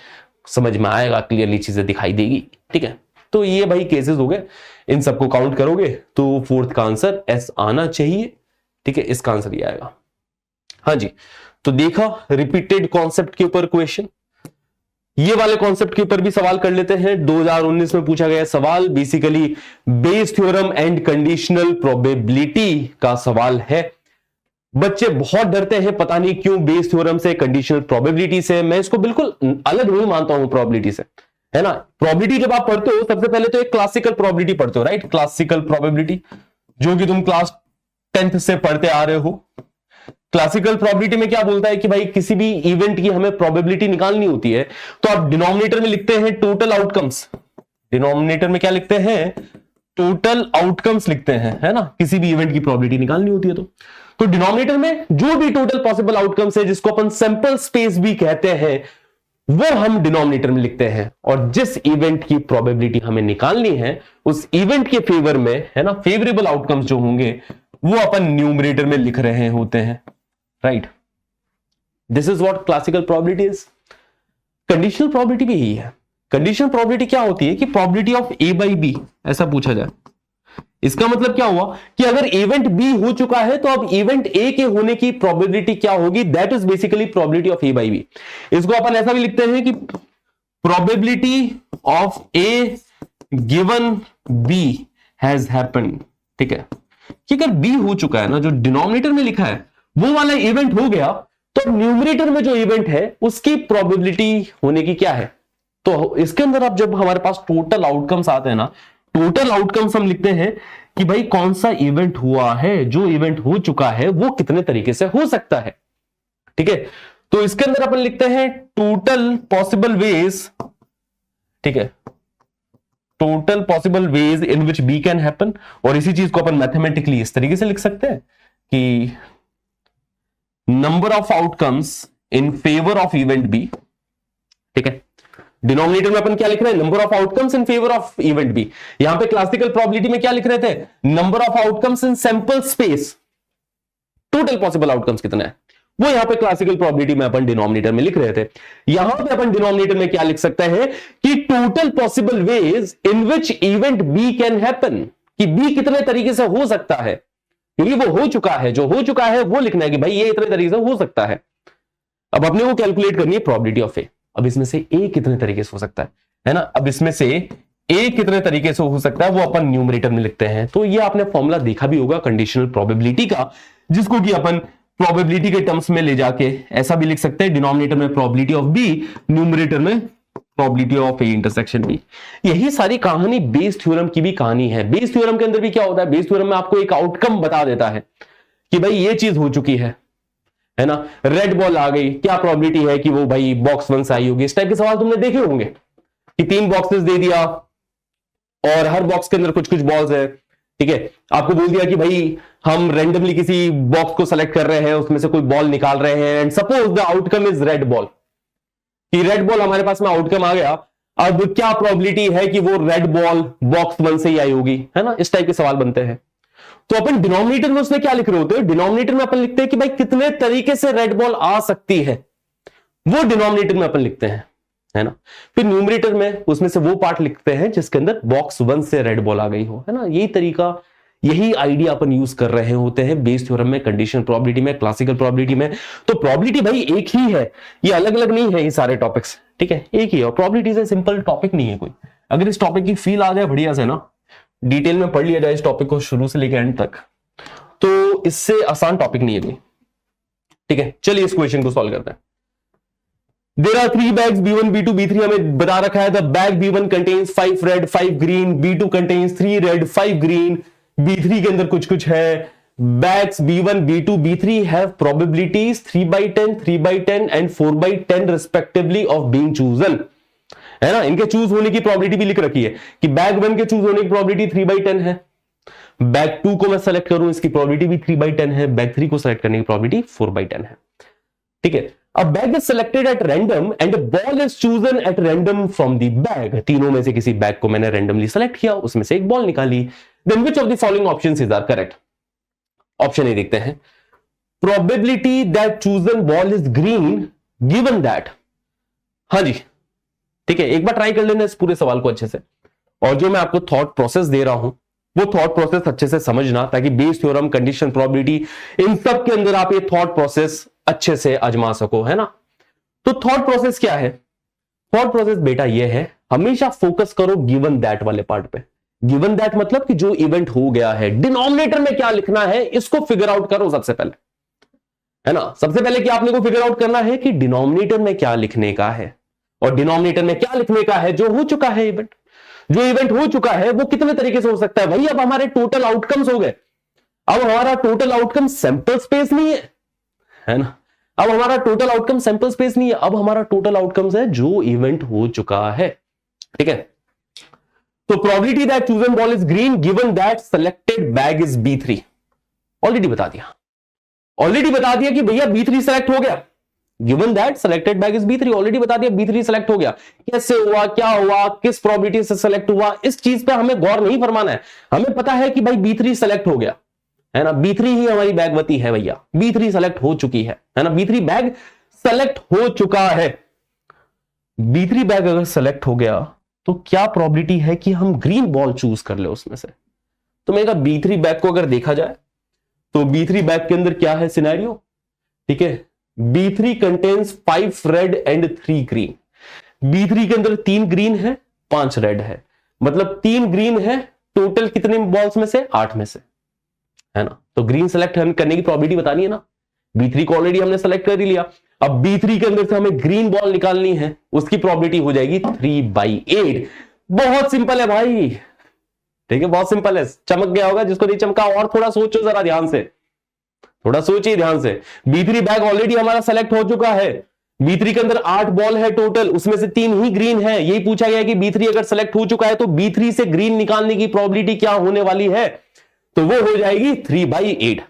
Speaker 1: समझ में आएगा, क्लियरली चीजें दिखाई देगी, ठीक है। तो ये भाई केसेस हो गए, इन सबको काउंट करोगे तो फोर्थ का आंसर एस आना चाहिए, ठीक है। इसका आंसर ये आएगा। हाँ जी, तो देखा रिपीटेड कॉन्सेप्ट के ऊपर क्वेश्चन, ये वाले कॉन्सेप्ट के ऊपर भी सवाल कर लेते हैं। 2019 में पूछा गया सवाल basically Bayes theorem and conditional probability का सवाल है। बच्चे बहुत डरते हैं, पता नहीं क्यों, बेस थ्योरम से, कंडीशनल प्रोबेबिलिटी से। मैं इसको बिल्कुल अलग नहीं मानता हूं प्रोबेबिलिटी से, है ना। प्रोबेबिलिटी जब आप पढ़ते हो सबसे पहले तो एक क्लासिकल प्रोबेबिलिटी पढ़ते हो, राइट, क्लासिकल प्रोबेबिलिटी जो कि तुम क्लास 10th से पढ़ते आ रहे हो। क्लासिकल प्रोबेबिलिटी में क्या बोलता है कि भाई किसी भी इवेंट की हमें प्रोबेबिलिटी निकालनी होती है तो आप डिनोमिनेटर में लिखते हैं टोटल आउटकम्स। डिनोमिनेटर में क्या लिखते हैं? टोटल आउटकम्स लिखते हैं, है ना, किसी भी इवेंट की प्रोबेबिलिटी निकालनी होती है तो डिनोमिनेटर में जो भी टोटल पॉसिबल आउटकम्स है, जिसको अपन सैंपल स्पेस भी कहते हैं, वो हम डिनोमिनेटर में लिखते हैं। और जिस इवेंट की प्रोबेबिलिटी हमें निकालनी है उस इवेंट के फेवर में, है ना, फेवरेबल आउटकम्स जो होंगे वो अपन न्यूमरेटर में लिख रहे होते हैं, right. This is what classical probability is. Conditional probability भी यही है। कंडीशनल प्रोबेबिलिटी क्या होती है कि probability of A by B, ऐसा पूछा जाए। इसका मतलब क्या हुआ कि अगर इवेंट बी हो चुका है तो अब इवेंट ए के होने की प्रोबेबिलिटी क्या होगी, that is basically probability of A by B. इसको अपन ऐसा भी लिखते हैं कि probability of A given B has happened, ठीक है। कि अगर बी हो चुका है ना, जो डिनोमिनेटर में लिखा है वो वाला इवेंट हो गया, तो न्यूमरेटर में जो इवेंट है उसकी प्रोबेबिलिटी होने की क्या है। तो इसके अंदर अब जब हमारे पास टोटल आउटकम्स आते हैं ना, टोटल आउटकम्स हम लिखते हैं कि भाई कौन सा इवेंट हुआ है, जो इवेंट हो चुका है वो कितने तरीके से हो सकता है, ठीक है। तो इसके अंदर अपन लिखते हैं टोटल पॉसिबल वेज, ठीक है, total possible ways in which B can happen. और इसी चीज को अपन मैथमेटिकली इस तरीके से लिख सकते हैं कि number of outcomes in favour of event B, ठीक है। डिनोमिनेटर में अपन क्या लिख रहे हैं? Number of outcomes in favour of event B. यहां पे क्लासिकल प्रोबेबिलिटी में क्या लिख रहे थे? Number of outcomes in sample space, total possible outcomes कितना है वो यहां पे क्लासिकल प्रोबेबिलिटी में अपन डिनोमिनेटर में लिख रहे थे। यहां पे अपन डिनोमिनेटर में क्या लिख सकते हैं कि total possible ways in which event B can happen, कि बी कितने तरीके से हो सकता है, क्योंकि वो हो चुका है, जो हो चुका है वो लिखना है कि भाई ये इतने तरीके से हो सकता है। अब अपने को कैलकुलेट करनी है प्रोबेबिलिटी ऑफ ए। अब इसमें से ए कितने तरीके से हो सकता है ना, अब इसमें से ए कितने तरीके से हो सकता है वो अपन न्यूमरेटर में लिखते हैं। तो ये आपने फॉर्मूला देखा भी होगा कंडीशनल प्रोबेबिलिटी का, जिसको कि अपन प्रोबेबिलिटी के टर्म्स में ले जाके ऐसा भी लिख सकते हैं, डिनोमिनेटर में प्रोबेबिलिटी ऑफ बी, न्यूमरेटर में probability of A intersection B. यही सारी कहानी बेस थ्योरम की भी कहानी है। बेस थ्योरम के अंदर भी क्या होता है, बेस थ्योरम में आपको एक आउटकम बता देता है कि भाई ये चीज हो चुकी है ना, रेड बॉल आ गई, क्या प्रोबेबिलिटी है कि वो भाई बॉक्स 1 से आई होगी। इस टाइप के सवाल तुमने देखे होंगे कि 3 बॉक्सेस दे दिया और हर बॉक्स के अंदर कुछ कुछ बॉल्स है, ठीक है। आपको बोल दिया कि भाई हम रैंडमली किसी बॉक्स को सेलेक्ट कर रहे हैं, उसमें से कोई बॉल निकाल रहे हैं, and suppose the outcome is red ball, कि रेड बॉल हमारे पास में आउटकम आ गया। अब क्या प्रोबेबिलिटी है कि वो रेड बॉल बॉक्स 1 से ही आई होगी, है ना। इस टाइप के सवाल बनते हैं। तो अपन डिनोमिनेटर में उसमें क्या लिख रहे होते हैं? डिनोमिनेटर में अपन लिखते हैं कि भाई कितने तरीके से रेड बॉल आ सकती है, वो डिनोमिनेटर में अपन लिखते हैं, है ना। फिर न्यूमरेटर में उसमें से वो पार्ट लिखते हैं जिसके अंदर बॉक्स 1 से रेड बॉल आ गई हो, है ना। यही तरीका, यही आइडिया अपन यूज कर रहे होते हैं बेस थ्योरम में, कंडीशनल प्रोबेबिलिटी में, क्लासिकल प्रोबेबिलिटी में। तो प्रोबेबिलिटी भाई एक ही है, ये अलग अलग नहीं है, ये सारे टॉपिक्स, ठीक है, एक ही है। और प्रोबेबिलिटी से सिंपल टॉपिक नहीं है कोई। अगर इस टॉपिक की फील आ जाए बढ़िया से ना, डिटेल में पढ़ लिया जाए इस टॉपिक को शुरू से लेकर एंड तक, तो इससे आसान टॉपिक नहीं है कोई, ठीक है। चलिए इस क्वेश्चन को सॉल्व करते हैं। There are 3 bags B1, B2, B3 हमें बता रखा है। The bag B1 contains 5 red, 5 green. B2 contains 3 red, 5 green. B3 के अंदर कुछ कुछ है। Bags B1, B2, B3 have probabilities 3/10, 3/10 and 4/10 respectively of being chosen. है ना। इनके चूज होने की प्रोबेबिलिटी भी लिख रखी है कि बैग 1 के चूज होने की प्रोबेबिलिटी 3/10 है, बैग 2 को मैं सेलेक्ट करूं इसकी प्रोबेबिलिटी भी 3/10 है, बैग 3 को सेलेक्ट करने की प्रोबेबिलिटी 4/10 है। ठीक है, अब bag is selected at random and ball is chosen at random from the bag. तीनों में से किसी बैग को मैंने रैंडमली सेलेक्ट किया, उसमें से एक बॉल निकाली। Then which of the following options is are correct? Option A देखते हैं, probability that chosen ball is green given that. हाँ जी, ठीक है, एक बार ट्राई कर लेना इस पूरे सवाल को अच्छे से, और जो मैं आपको थॉट प्रोसेस दे रहा हूं वो थॉट प्रोसेस अच्छे से समझना, ताकि बेस थ्योरम, कंडीशन, प्रोबेबिलिटी, इन सब के अंदर आप ये थॉट प्रोसेस अच्छे से आजमा सको, है ना। तो थॉट प्रोसेस क्या है? थॉट प्रोसेस बेटा ये है, हमेशा फोकस करो गिवन दैट वाले पार्ट पे। गिवन दैट मतलब कि जो इवेंट हो गया है, डिनोमिनेटर में क्या लिखना है इसको फिगर आउट करो सबसे पहले, है ना। सबसे पहले क्या आपने को फिगर आउट करना है कि डिनोमिनेटर में क्या लिखने का है, और डिनोमिनेटर में क्या लिखने का है? जो हो चुका है इवेंट। जो इवेंट हो चुका है वो कितने तरीके से हो सकता है भाई? अब हमारे टोटल आउटकम्स हो गए। अब हमारा टोटल आउटकम सैंपल स्पेस नहीं है ना। अब हमारा टोटल आउटकम सैंपल स्पेस नहीं है, अब हमारा टोटल आउटकम्स है जो इवेंट हो चुका है। ठीक है, तो probability that chosen ball is green given that selected bag is B3। Already बता दिया कि भैया B3 सेलेक्ट हो गया, given that selected bag is B3। Already बता दिया B3 सेलेक्ट हो गया। कैसे हुआ, क्या हुआ, किस प्रोबेबिलिटी से सेलेक्ट हुआ, इस चीज पे हमें गौर नहीं फरमाना है। हमें पता है कि भाई B3 सेलेक्ट हो गया, है ना। B3 ही हमारी बैगवती है भैया, B3 सेलेक्ट हो चुकी है ना। B3 बैग सेलेक्ट हो चुका है। B3 बैग अगर सेलेक्ट हो गया तो क्या प्रोबेबिलिटी है कि हम ग्रीन बॉल चूज कर ले उसमें से? तो मैं कहा B3 बैग को अगर देखा जाए तो B3 बैग के अंदर क्या है सिनेरियो? ठीक है, B3 contains 5 red and 3 green. B3 के अंदर 3 ग्रीन है, 5 रेड है, मतलब 3 ग्रीन है टोटल कितने बॉल्स में से? 8 में से, है ना। तो ग्रीन सेलेक्ट करने की प्रोबेबिलिटी बतानी है ना। B3 को ऑलरेडी हमने सेलेक्ट कर ही लिया, अब B3 के अंदर से हमें ग्रीन बॉल निकालनी है, उसकी प्रोबेबिलिटी हो जाएगी 3/8। बहुत सिंपल है भाई, ठीक है, बहुत सिंपल है। चमक गया होगा जिसको नहीं चमका, और थोड़ा सोचो जरा ध्यान से, थोड़ा सोचिए ध्यान से। B3 बैग ऑलरेडी हमारा सेलेक्ट हो चुका है। B3 के अंदर 8 बॉल है टोटल, उसमें से 3 ही ग्रीन है। यही पूछा गया कि B3 अगर सेलेक्ट हो चुका है तो B3 से ग्रीन निकालने की प्रोबेबिलिटी क्या होने वाली है? तो वो हो जाएगी 3/8।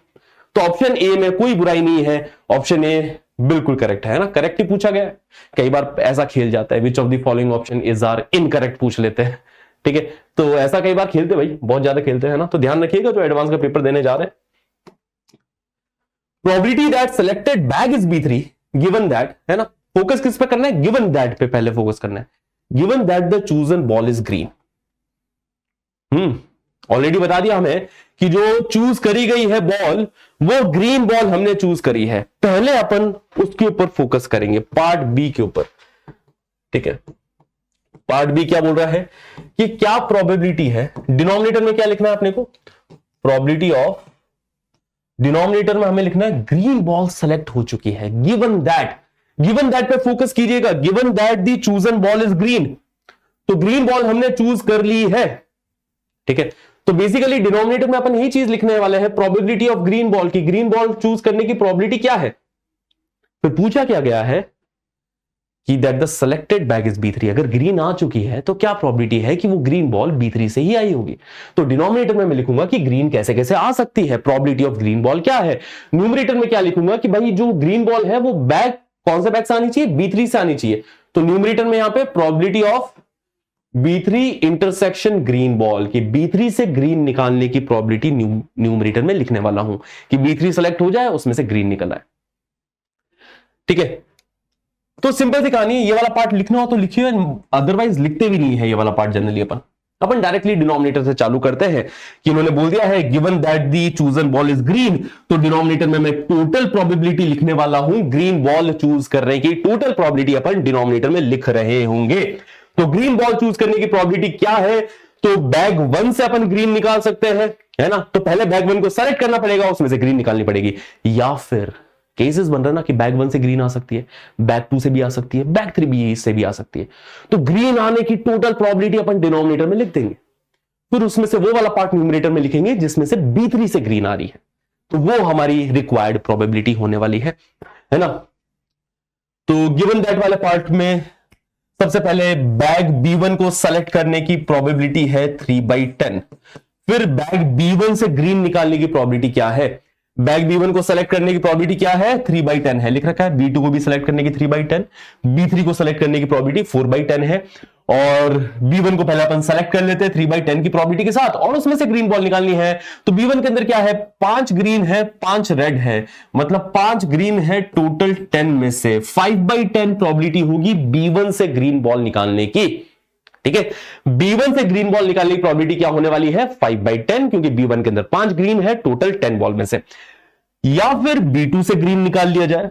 Speaker 1: तो ऑप्शन ए में कोई बुराई नहीं है, ऑप्शन ए बिल्कुल करेक्ट है ना। करेक्ट ही पूछा गया है। कई बार ऐसा खेल जाता है, which of the following option is are incorrect पूछ लेते हैं, ठीक है। तो ऐसा कई बार खेलते भाई, बहुत ज्यादा खेलते हैं ना। तो ध्यान रखिएगा जो एडवांस का पेपर देने जा रहे हैं। Probability that selected bag is B3 given that, है ना। फोकस किस पे करना है? गिवन दैट पे पहले फोकस करना है। Given that the chosen ball is green. Already बता दिया हमें कि जो चूज करी गई है बॉल, वो ग्रीन बॉल हमने चूज करी है। पहले अपन उसके ऊपर फोकस करेंगे, पार्ट बी के ऊपर, ठीक है। पार्ट बी क्या बोल रहा है कि क्या प्रोबेबिलिटी है, डिनोमिनेटर में क्या लिखना है अपने को? प्रोबेबिलिटी ऑफ, डिनोमिनेटर में हमें लिखना है ग्रीन बॉल सेलेक्ट हो चुकी है। गिवन दैट पे फोकस कीजिएगा। Given that the chosen ball is green, तो ग्रीन बॉल हमने चूज कर ली है, ठीक है। तो बेसिकली डिनोमिनेटर में अपन यही चीज लिखने वाले हैं, प्रोबेबिलिटी ऑफ ग्रीन बॉल की, ग्रीन बॉल चूज करने की प्रोबेबिलिटी क्या है। फिर पूछा क्या गया है कि that the selected bag is B3। अगर ग्रीन आ चुकी है तो क्या प्रोबेबिलिटी है कि वो ग्रीन बॉल B3 से ही आई होगी। तो डिनोमिनेटर में मैं लिखूंगा कि ग्रीन कैसे कैसे आ सकती है, प्रोबेबिलिटी ऑफ ग्रीन बॉल क्या है। न्यूमरेटर में क्या लिखूंगा कि भाई जो ग्रीन बॉल है वो बैग कौन से बैग से आनी चाहिए? B3 से आनी चाहिए। तो न्यूमरेटर में यहां पे probability of B3 intersection green ball की, B3 से ग्रीन निकालने की प्रोबेबिलिटी न्यूमरेटर में लिखने वाला हूं कि B3 सेलेक्ट हो जाए, उसमें से ग्रीन निकल आए, ठीक है। तो सिंपल सी कहानी, ये वाला पार्ट लिखना हो तो लिखिए, अदरवाइज लिखते भी नहीं है ये वाला पार्ट जनरली। अपन डायरेक्टली डिनोमिनेटर से चालू करते हैं कि उन्होंने बोल दिया है given that the chosen ball is green, तो डिनोमिनेटर में मैं टोटल प्रोबेबिलिटी लिखने वाला हूं, ग्रीन बॉल चूज करने की टोटल प्रोबेबिलिटी अपन डिनोमिनेटर में लिख रहे होंगे। तो ग्रीन बॉल चूज करने की प्रोबेबिलिटी क्या है? तो बैग 1 से अपन ग्रीन निकाल सकते हैं, है ना। तो पहले बैग 1 को सेलेक्ट करना पड़ेगा, उसमें से ग्रीन निकालनी पड़ेगी। या फिर केसेस बन रहा ना कि बैग 1 से ग्रीन आ सकती है, बैग 2 से भी आ सकती है, बैग 3 भी से भी आ सकती है। तो ग्रीन आने की टोटल प्रोबेबिलिटी अपन डिनोमिनेटर में लिख देंगे, फिर उसमें से वो वाला पार्ट न्यूमरेटर में लिखेंगे जिसमें से B3 से ग्रीन आ रही है, तो वो हमारी रिक्वायर्ड प्रोबेबिलिटी होने वाली है ना। तो गिवन दैट वाले पार्ट में सबसे पहले बैग B1 को सेलेक्ट करने की प्रोबेबिलिटी है 3/10। फिर बैग B1 से ग्रीन निकालने की प्रोबेबिलिटी क्या है? बैग B1 को सेलेक्ट करने की प्रोबेबिलिटी क्या है? 3/10 है, लिख रखा है। B2 को भी सेलेक्ट करने की 3/10, B3 को सेलेक्ट करने की प्रोबेबिलिटी 4/10 है। और B1 को पहले अपन सेलेक्ट कर लेते हैं 3/10 की प्रोबेबिलिटी के साथ, और उसमें से ग्रीन बॉल निकालनी है। तो B1 के अंदर क्या है? 5 ग्रीन है, 5 रेड है, मतलब 5 ग्रीन है टोटल 10 में से। 5/10 प्रोबेबिलिटी होगी B1 से ग्रीन बॉल निकालने की। ठीक है, B1 से ग्रीन बॉल निकालने की प्रोबेबिलिटी क्या होने वाली है? 5/10, क्योंकि B1 के अंदर 5 ग्रीन है टोटल 10 बॉल में से। या फिर B2 से ग्रीन निकाल लिया जाए,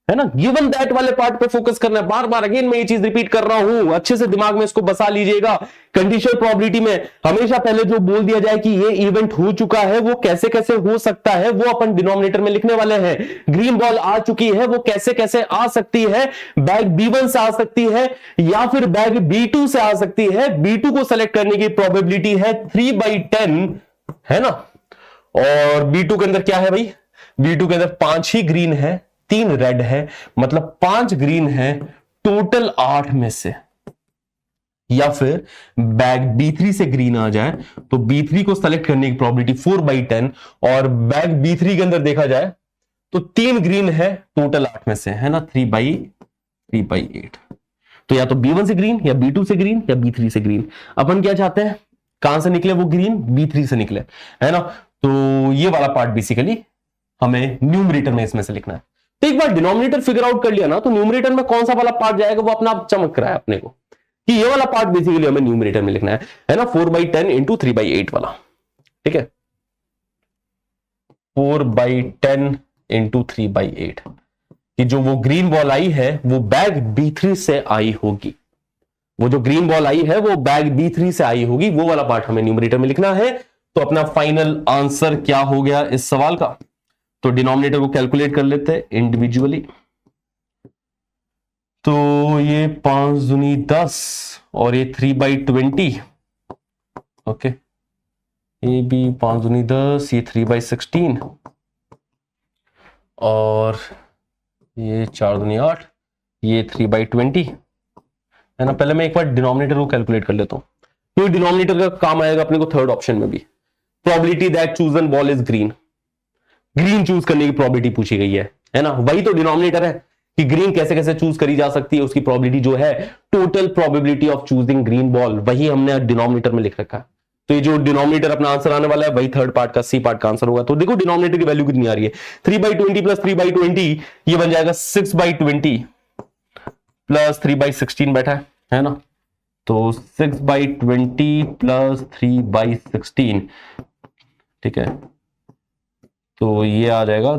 Speaker 1: है ना। गिवन दैट वाले पार्ट पे फोकस करना है। बार बार अगेन मैं ये चीज रिपीट कर रहा हूं, अच्छे से दिमाग में इसको बसा लीजिएगा। कंडीशनल प्रोबेबिलिटी में हमेशा पहले जो बोल दिया जाए कि ये इवेंट हो चुका है, वो कैसे कैसे हो सकता है वो अपन डिनोमिनेटर में लिखने वाले हैं। ग्रीन बॉल आ चुकी है, वो कैसे कैसे आ सकती है? बैग B1 से आ सकती है या फिर बैग B2 से आ सकती है। B2 को सेलेक्ट करने की प्रोबेबिलिटी है 3/10, है ना। और B2 के अंदर क्या है भाई? B2 के अंदर 5 ही ग्रीन है, 3 रेड है, मतलब 5 ग्रीन है टोटल 8 में से। या फिर बैग B3 से ग्रीन आ जाए तो B3 को सेलेक्ट करने की प्रोबेबिलिटी 4/10, और बैग B3 के अंदर देखा जाए तो 3 ग्रीन है टोटल 8 में से, है ना, 3/8। तो या तो B1 से ग्रीन, या B2 से ग्रीन, या B3 से ग्रीन। अपन क्या चाहते हैं? कहां से निकले वो ग्रीन? B3 से निकले, है ना। तो ये वाला पार्ट बेसिकली हमें न्यूमरेटर में इसमें से लिखना है। तो एक बार डिनोमिनेटर फिगर आउट कर लिया ना, तो न्यूमरेटर में कौन सा वाला पार्ट जाएगा वो अपना आप चमक रहा है अपने को, कि ये वाला पार्ट बेसिकली हमें न्यूमरेटर में लिखना है ना। 4/10 इंटू 3/8 वाला, ठीक है, 4/10 इंटू 3/8 कि जो वो ग्रीन बॉल आई है वो बैग B3 से आई होगी। वो जो ग्रीन बॉल आई है वो बैग B3 से आई होगी, वो वाला पार्ट हमें न्यूमरेटर में लिखना है। तो अपना फाइनल आंसर क्या हो गया इस सवाल का? तो डिनोमिनेटर को कैलकुलेट कर लेते हैं इंडिविजुअली। तो ये 5 दूनी 10 और ये 3/20, ओके, ये भी 5 दूनी 10, ये 3/16 और ये 4 दूनी 8, ये 3/20, है ना। पहले मैं एक बार डिनोमिनेटर को कैलकुलेट कर लेता हूं, तो डिनोमिनेटर का काम आएगा अपने को थर्ड ऑप्शन में भी। Probability that chosen ball is green, green choose करने की प्रोबेबिलिटी पूछी गई है ना। वही तो डिनोमिनेटर है कि ग्रीन कैसे कैसे चूज करी जा सकती है, उसकी प्रोबेबिलिटी जो है total probability of choosing green ball, वही हमने डिनोमिनेटर में लिख रखा है। तो ये जो डिनोमिनेटर अपना आंसर आने वाला है वही थर्ड पार्ट का सी पार्ट का आंसर होगा। तो देखो डिनोमिनेटर की वैल्यू कितनी आ रही है, 3/20 प्लस 3/20, ये बन जाएगा 6/20 प्लस 3/16 बैठा है ना। तो 6/20 प्लस 3/16, ठीक है, तो ये आ जाएगा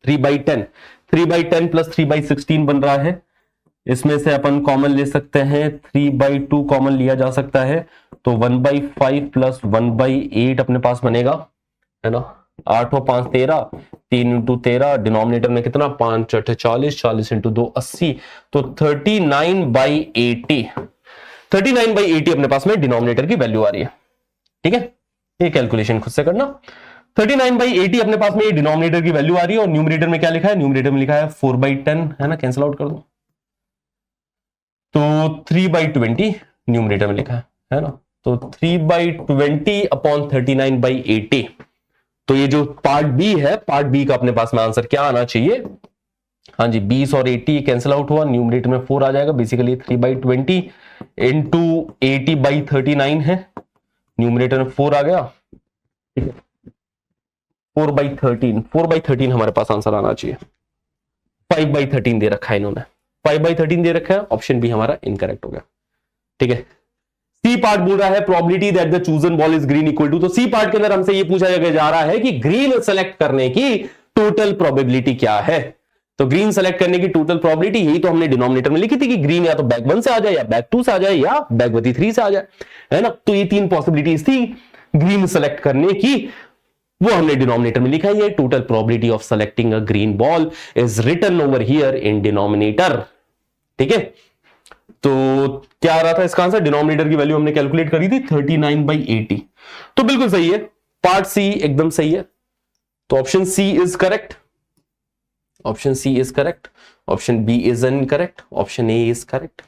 Speaker 1: 3/10। 3/10 प्लस 3/16 बन रहा है। इसमें से अपन कॉमन ले सकते हैं, 3/2 कॉमन लिया जा सकता है, तो 1/5 प्लस 1/8 अपने पास बनेगा, है ना। 8 और 5 13, 3 इंटू 13, डिनोमिनेटर में कितना, 5 8 40, 40 इंटू 2 80, तो 39/80, 39/80 अपने पास में डिनोमिनेटर की वैल्यू आ रही है। ठीक है, ये कैलकुलेशन खुद से करना। 39/80 अपने पास में ये डिनोमिनेटर की वैल्यू आ रही है, और न्यूमरेटर में क्या लिखा है? न्यूमरेटर में लिखा है 4/10, है ना, कैंसिल आउट कर दो, तो 3/20 न्यूमरेटर में लिखा है ना। तो 3/20 अपॉन 39/80, तो ये जो पार्ट बी है, पार्ट बी का अपने पास में आंसर क्या आना चाहिए? हाँ जी, 20 और 80 कैंसिल आउट हुआ, न्यूमरेटर में 4 आ जाएगा। बेसिकली 3/20 इंटू 80/39 है, न्यूमरेटर में 4 आ गया, ठीक है। 4/13 हमारे पास आंसर आना चाहिए। 5/13 दे रखा है इन्होंने, 5/13 दे रखा है, ऑप्शन बी हमारा इनकरेक्ट हो गया। ठीक है, सी पार्ट बोल रहा है probability that the chosen ball is green equal to, तो सी पार्ट के अंदर हमसे ये पूछा जा रहा है कि ग्रीन सेलेक्ट करने की टोटल प्रोबेबिलिटी क्या है। तो ग्रीन सेलेक्ट करने की टोटल प्रोबेबिलिटी यही तो हमने डिनोमिनेटर में लिखी थी कि ग्रीन या तो बैग 1 से आ जाए, या बैग 2 से आ जाए, या बैग 3 से आ जाए, है ना। तो ये 3 पॉसिबिलिटीज थी ग्रीन सेलेक्ट करने की, वो हमने डिनोमिनेटर में लिखा है। Total probability of selecting a green ball is written over here in denominator. ठीक है, तो क्या आ रहा था इसका आंसर? डिनोमिनेटर की वैल्यू हमने कैलकुलेट करी थी 39/80, तो बिल्कुल सही है, पार्ट सी एकदम सही है। तो option C is correct, option C is correct, option B is incorrect, option A is correct.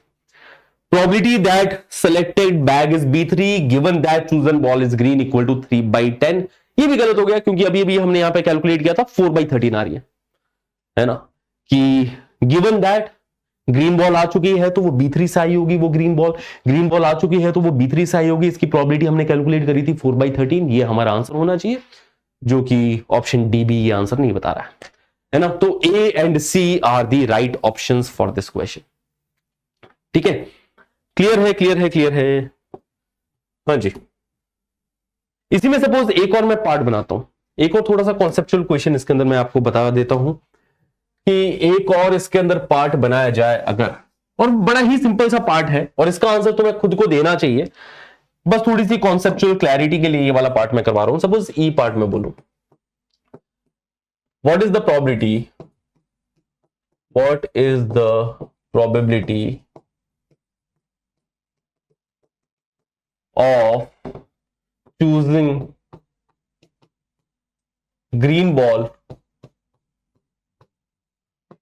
Speaker 1: Probability that selected bag is B3 given that chosen ball is green equal to 3/10। ये भी गलत हो गया क्योंकि अभी अभी हमने यहां पे कैलकुलेट किया था 4/13 आ रही है ना, कि given that ग्रीन बॉल आ चुकी है तो वो B3 से आई होगी, वो ग्रीन बॉल आ चुकी है तो वो B3 से आई होगी। इसकी प्रोबेबिलिटी हमने कैलकुलेट करी थी 4/13। ये हमारा आंसर होना चाहिए, जो कि ऑप्शन डी भी ये आंसर नहीं बता रहा है ना। तो A and C are the right options for this question. ठीक है, क्लियर है, क्लियर है, क्लियर है। हाँ जी, इसी में सपोज एक और मैं पार्ट बनाता हूं, एक और थोड़ा सा कॉन्सेप्चुअल क्वेश्चन इसके अंदर मैं आपको बता देता हूं कि एक और इसके अंदर पार्ट बनाया जाए अगर, और बड़ा ही सिंपल सा पार्ट है और इसका आंसर तो मैं खुद को देना चाहिए, बस थोड़ी सी कॉन्सेप्चुअल क्लैरिटी के लिए ये वाला पार्ट मैं करवा रहा हूं। सपोज ई पार्ट में बोलूं, what is the probability of choosing green ball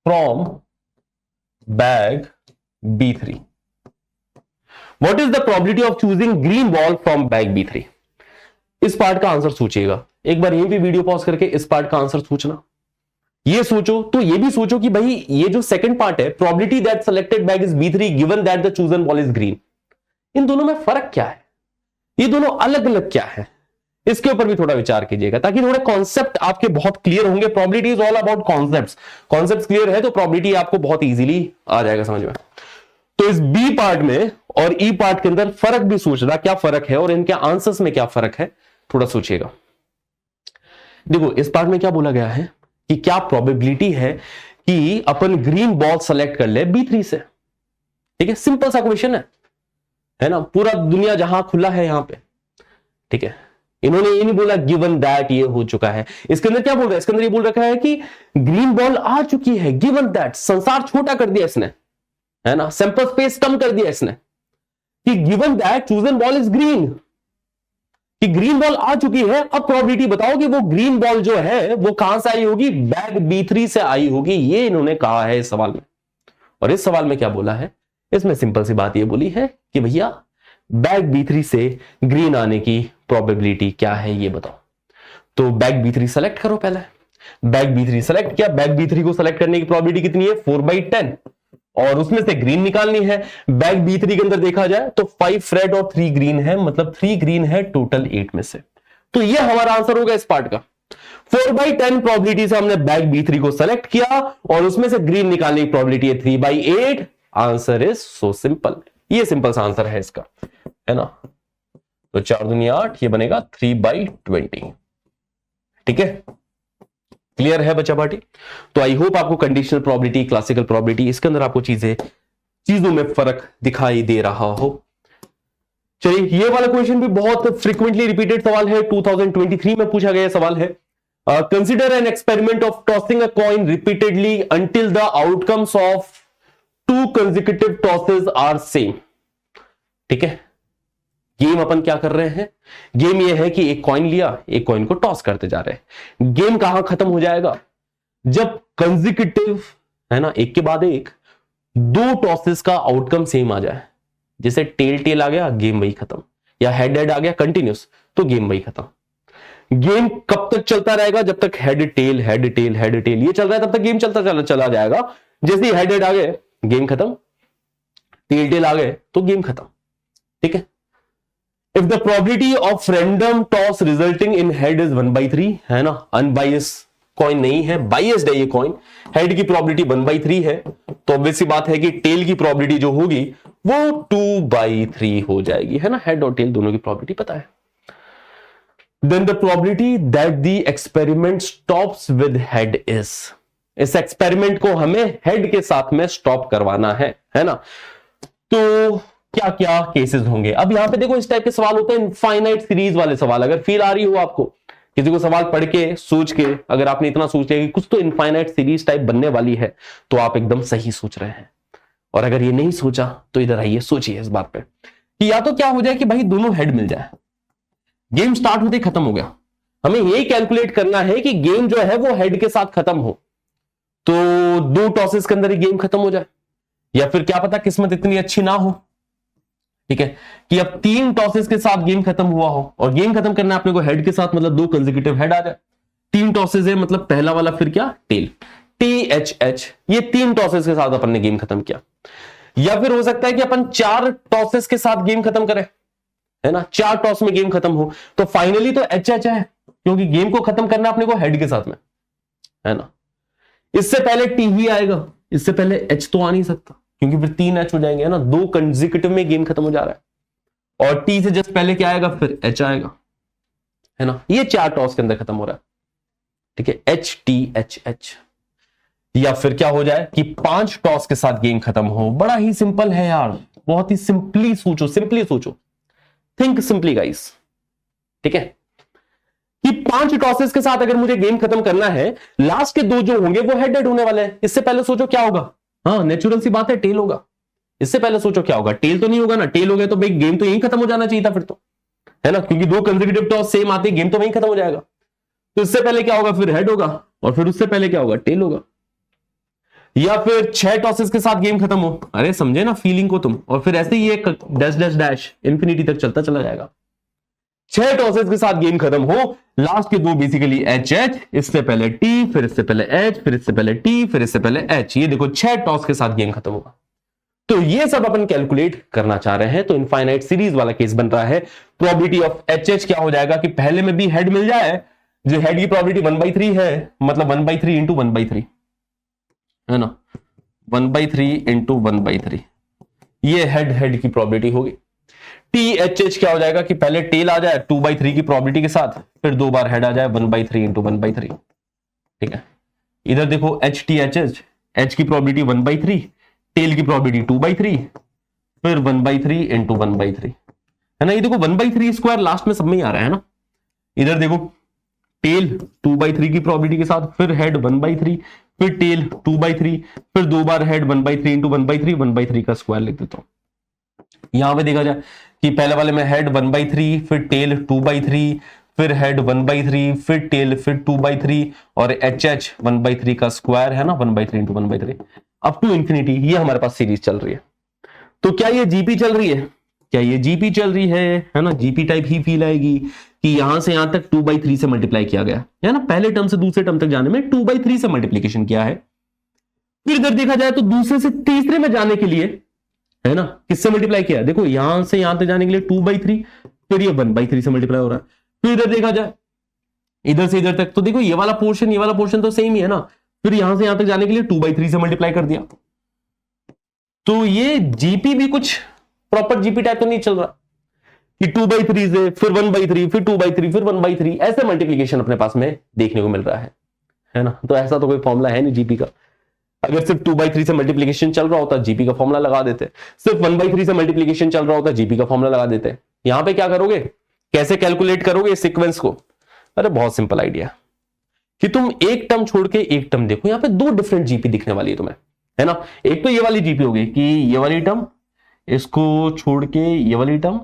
Speaker 1: from bag B3? What is the probability of choosing green ball from bag B3? इस पार्ट का आंसर सोचिएगा, एक बार यहीं पे वीडियो पॉज करके इस पार्ट का आंसर सोचना। ये सोचो तो ये भी सोचो कि भाई ये जो सेकंड पार्ट है, probability that selected bag is B3 given that the chosen ball is green, इन दोनों में फर्क क्या है, ये दोनों अलग अलग क्या है, इसके ऊपर भी थोड़ा विचार कीजिएगा ताकि थोड़े कॉन्सेप्ट आपके बहुत क्लियर होंगे। Probability is all about concepts clear है तो प्रोबेबिलिटी आपको बहुत इजीली आ जाएगा समझ में। तो इस बी पार्ट में और ई पार्ट के अंदर फर्क भी सोचना, क्या फर्क है और इनके आंसर्स में क्या फर्क है, थोड़ा सोचिएगा। देखो इस पार्ट में क्या बोला गया है कि क्या प्रोबेबिलिटी है कि अपन ग्रीन बॉल सेलेक्ट कर ले B3 से। ठीक है, सिंपल सा क्वेश्चन है ना, पूरा दुनिया जहां खुला है यहां पे। ठीक है, इन्होंने ये नहीं बोला गिवन दैट ये हो चुका है, इसके अंदर क्या बोल रहा है, इसके अंदर ये बोल रखा है कि ग्रीन बॉल आ चुकी है, गिवन दैट, संसार छोटा कर दिया इसने, है ना, सैंपल स्पेस कम कर दिया इसने, कि given that chosen ball is green, कि ग्रीन बॉल आ चुकी है। अब प्रोबेबिलिटी बताओ कि वो ग्रीन बॉल जो है वो कहां से आई होगी, बैग B3 से आई होगी, ये इन्होंने कहा है इस सवाल में। और इस सवाल में क्या बोला है, इसमें सिंपल सी बात ये बोली है कि भैया बैग B3 से ग्रीन आने की प्रोबेबिलिटी क्या है ये बताओ। तो बैग B3 सेलेक्ट करो, पहले बैग B3 सेलेक्ट किया, बैग B3 को सेलेक्ट करने की प्रोबेबिलिटी कितनी है 4/10 और उसमें से ग्रीन निकालनी है। बैग B3 के अंदर देखा जाए तो 5 रेड और 3 ग्रीन है, मतलब 3 ग्रीन है टोटल 8 में से। तो ये हमारा आंसर होगा इस पार्ट का। 4/10 प्रोबेबिलिटी से हमने बैग B3 को सेलेक्ट किया और उसमें से ग्रीन निकालने की प्रोबेबिलिटी है 3/8। आंसर इज सो सिंपल, ये सिंपल सा आंसर है इसका, है ना। तो 4 दूनी 8, ये बनेगा 3/20। ठीक है, क्लियर है बच्चा पार्टी। तो आई होप आपको कंडीशनल प्रोबेबिलिटी, क्लासिकल प्रोबेबिलिटी, इसके अंदर आपको चीजों में फर्क दिखाई दे रहा हो। चलिए, ये वाला क्वेश्चन भी बहुत फ्रीक्वेंटली रिपीटेड सवाल है, 2023 में पूछा गया सवाल है। Consider an experiment of tossing a coin repeatedly until the outcomes of 2 consecutive tosses are same। ठीक है, गेम अपन क्या कर रहे हैं, गेम ये है कि एक कॉइन लिया, एक कॉइन को टॉस करते जा रहे हैं। गेम कहां खत्म हो जाएगा, जब कंसेक्यूटिव, है ना, एक के बाद एक 2 टॉसेस का आउटकम सेम आ जाए। जैसे टेल आ गया, गेम वही खत्म, या हेड आ गया कंटिन्यूस, तो गेम वही खत्म। गेम कब तक चलता रहेगा, जब तक हेड टेल ये चल रहा है तब तक गेम चलता चला जाएगा। जैसे ही हेड आ गए गेम खत्म, टेल आ गए तो गेम खत्म। ठीक है, if the probability of random toss resulting in head is 1/3, है ना, अनबायस कॉइन नहीं है, बायस्ड है ये कॉइन, हेड की प्रोबेबिलिटी 1/3 है, तो ऑब्वियस सी बात है कि टेल की प्रोबेबिलिटी जो होगी वो 2/3 हो जाएगी, है ना। हेड और टेल दोनों की प्रोबेबिलिटी पता है। Then the probability that the experiment stops with head is, इस एक्सपेरिमेंट को हमें हेड के साथ में स्टॉप करवाना है ना। तो क्या क्या केसेस होंगे, अब यहां पे देखो इस टाइप के सवाल होते हैं इनफाइनाइट सीरीज वाले सवाल। अगर फील आ रही हो आपको, किसी को सवाल पढ़ के सोच के अगर आपने इतना सोच लिया कि कुछ तो इनफाइनाइट सीरीज टाइप बनने वाली है, तो आप एकदम सही सोच रहे हैं। और अगर ये नहीं सोचा तो इधर आइए, सोचिए इस बात पे कि या तो क्या हो जाए कि भाई दोनों हेड मिल जाए, गेम स्टार्ट होते खत्म हो गया, हमें यही कैलकुलेट करना है कि गेम जो है वो हेड के साथ खत्म हो, तो 2 टॉसेस के अंदर ही गेम खत्म हो जाए, या फिर क्या पता किस्मत इतनी अच्छी ना हो ठीक है, कि अब 3 टॉसेस के साथ गेम खत्म हुआ हो और गेम खत्म करना है अपने को हेड के साथ, मतलब 2 कंसेक्यूटिव हेड आ जाए। 3 टॉसेस है मतलब पहला वाला फिर क्या, टेल, THH, ये 3 टॉसेस के साथ अपन ने गेम खत्म किया। या फिर हो सकता है कि अपन 4 टॉसेस के साथ गेम खत्म करें, है ना, 4 टॉस में गेम खत्म हो, तो फाइनली तो HH है, क्योंकि गेम को खत्म करना अपने को हेड के साथ में, है ना। इससे पहले T ही आएगा, इससे पहले H तो आ नहीं सकता, क्योंकि फिर 3 H हो जाएंगे, है ना, 2 कंसेक्यूटिव में गेम खत्म हो जा रहा है। और T से जस्ट पहले क्या आएगा, फिर H आएगा, है ना। ये 4 टॉस के अंदर खत्म हो रहा है, ठीक है, HTHH। या फिर क्या हो जाए कि 5 टॉस के साथ गेम खत्म हो। बड़ा ही सिंपल है यार, बहुत ही सिंपली सोचो, थिंक सिंपली गाइस, ठीक है, कि 5 टॉसेस के साथ अगर मुझे गेम खत्म करना है, लास्ट के 2 जो होंगे वो हेड हेड होने वाले हैं। इससे पहले सोचो क्या होगा, हाँ नेचुरल सी बात है, टेल होगा। इससे पहले सोचो क्या होगा, टेल तो नहीं होगा ना, टेल हो गया तो भाई गेम तो यहीं खत्म हो जाना चाहिए था फिर तो, है ना, क्योंकि 2 कंसेक्यूटिव टॉस सेम आते, गेम तो वहीं खत्म हो जाएगा। तो इससे पहले क्या होगा, फिर हेड होगा, और फिर उससे पहले क्या होगा, टेल होगा। या फिर 6 टॉसेस के साथ गेम खत्म हो, अरे समझे ना फीलिंग को तुम, और फिर ऐसे ही एक डैश डैश डैश इंफिनिटी तक चलता चला जाएगा। 6 टॉसेस के साथ गेम खत्म हो, लास्ट के 2 बेसिकली HH, इससे पहले T, फिर इससे पहले H, फिर इससे पहले T, फिर इससे पहले H, ये देखो 6 टॉस के साथ गेम खत्म होगा। तो ये सब अपन कैलकुलेट करना चाह रहे हैं, तो इनफाइनाइट सीरीज वाला केस बन रहा है। प्रोबेबिलिटी ऑफ HH क्या हो जाएगा कि पहले में भी हेड मिल जाए, जो हेड की प्रोबेबिलिटी 1/3 है, मतलब 1/3 इंटू 1/3, है ना, 1/3 इंटू 1/3, ये हेड हेड की प्रोबेबिलिटी होगी। THH क्या हो जाएगा कि पहले टेल आ जाए 2/3 की प्रोबेबिलिटी के साथ, फिर 2 बार हेड आ जाए 1/3 इंटू 1/3, ठीक है। इधर देखो HTHH, H की प्रोबेबिलिटी 1/3, टेल की प्रोबेबिलिटी 2/3, फिर 1/3 इंटू 1/3, है ना। ये देखो 1/3 स्क्वायर लास्ट में सब में ही आ रहा है ना। इधर देखो टेल 2/3 की प्रोबेबिलिटी के साथ, फिर हेड 1/3, फिर टेल 2/3, फिर 2 बार हेड 1/3 इंटू 1/3, 1/3 का स्क्वायर लिख देता हूं। यहां पे देखा जाए कि पहले वाले में हेड 1/3, फिर टेल 2/3, फिर हेड 1/3, फिर टेल, फिर 2/3, और HH 1/3 का स्क्वायर, है ना, 1/3 इंटू 1/3 अप टू इंफिनिटी। ये हमारे पास सीरीज चल रही है। तो क्या ये जीपी चल रही है, क्या ये जीपी चल रही है ना, जीपी टाइप ही फील आएगी कि यहां से यहां तक 2/3 से मल्टीप्लाई किया गया है ना, पहले टर्म से दूसरे टर्म तक जाने में 2/3 से मल्टीप्लीकेशन किया है। फिर इधर देखा जाए तो दूसरे से तीसरे में जाने के लिए, है ना, किससे मल्टीप्लाई किया, देखो यहां से यहां तक जाने के लिए 2/3, फिर ये 1/3 से मल्टीप्लाई हो रहा है। फिर इधर देखा जाए इधर से इधर तक, तो देखो ये वाला पोर्शन तो सेम ही है ना, फिर यहां से यहां तक जाने के लिए 2/3 से मल्टीप्लाई कर दिया। तो ये जीपी भी कुछ प्रॉपर जीपी टाइप तो नहीं चल रहा कि 2/3 से फिर 1/3, फिर 2/3, फिर 1/3, ऐसे मल्टीप्लीकेशन अपने पास में देखने को मिल रहा है ना। तो ऐसा तो कोई फॉर्मूला है नहीं जीपी का। अगर सिर्फ 2/3 से मल्टीप्लीकेशन चल रहा होता जीपी का फॉर्मूला लगा देते, सिर्फ 1/3 से मल्टीप्लीकेशन चल रहा होता जीपी का फॉर्मूला लगा देते। यहां पे क्या करोगे, कैसे कैलकुलेट करोगे सीक्वेंस को, अरे बहुत सिंपल आइडिया कि तुम एक टर्म छोड़ के एक टर्म देखो, यहां पे 2 डिफरेंट जीपी दिखने वाली है तुम्हें, है ना। एक तो ये वाली जीपी होगी कि ये वाली टर्म, इसको छोड़ के ये वाली टर्म,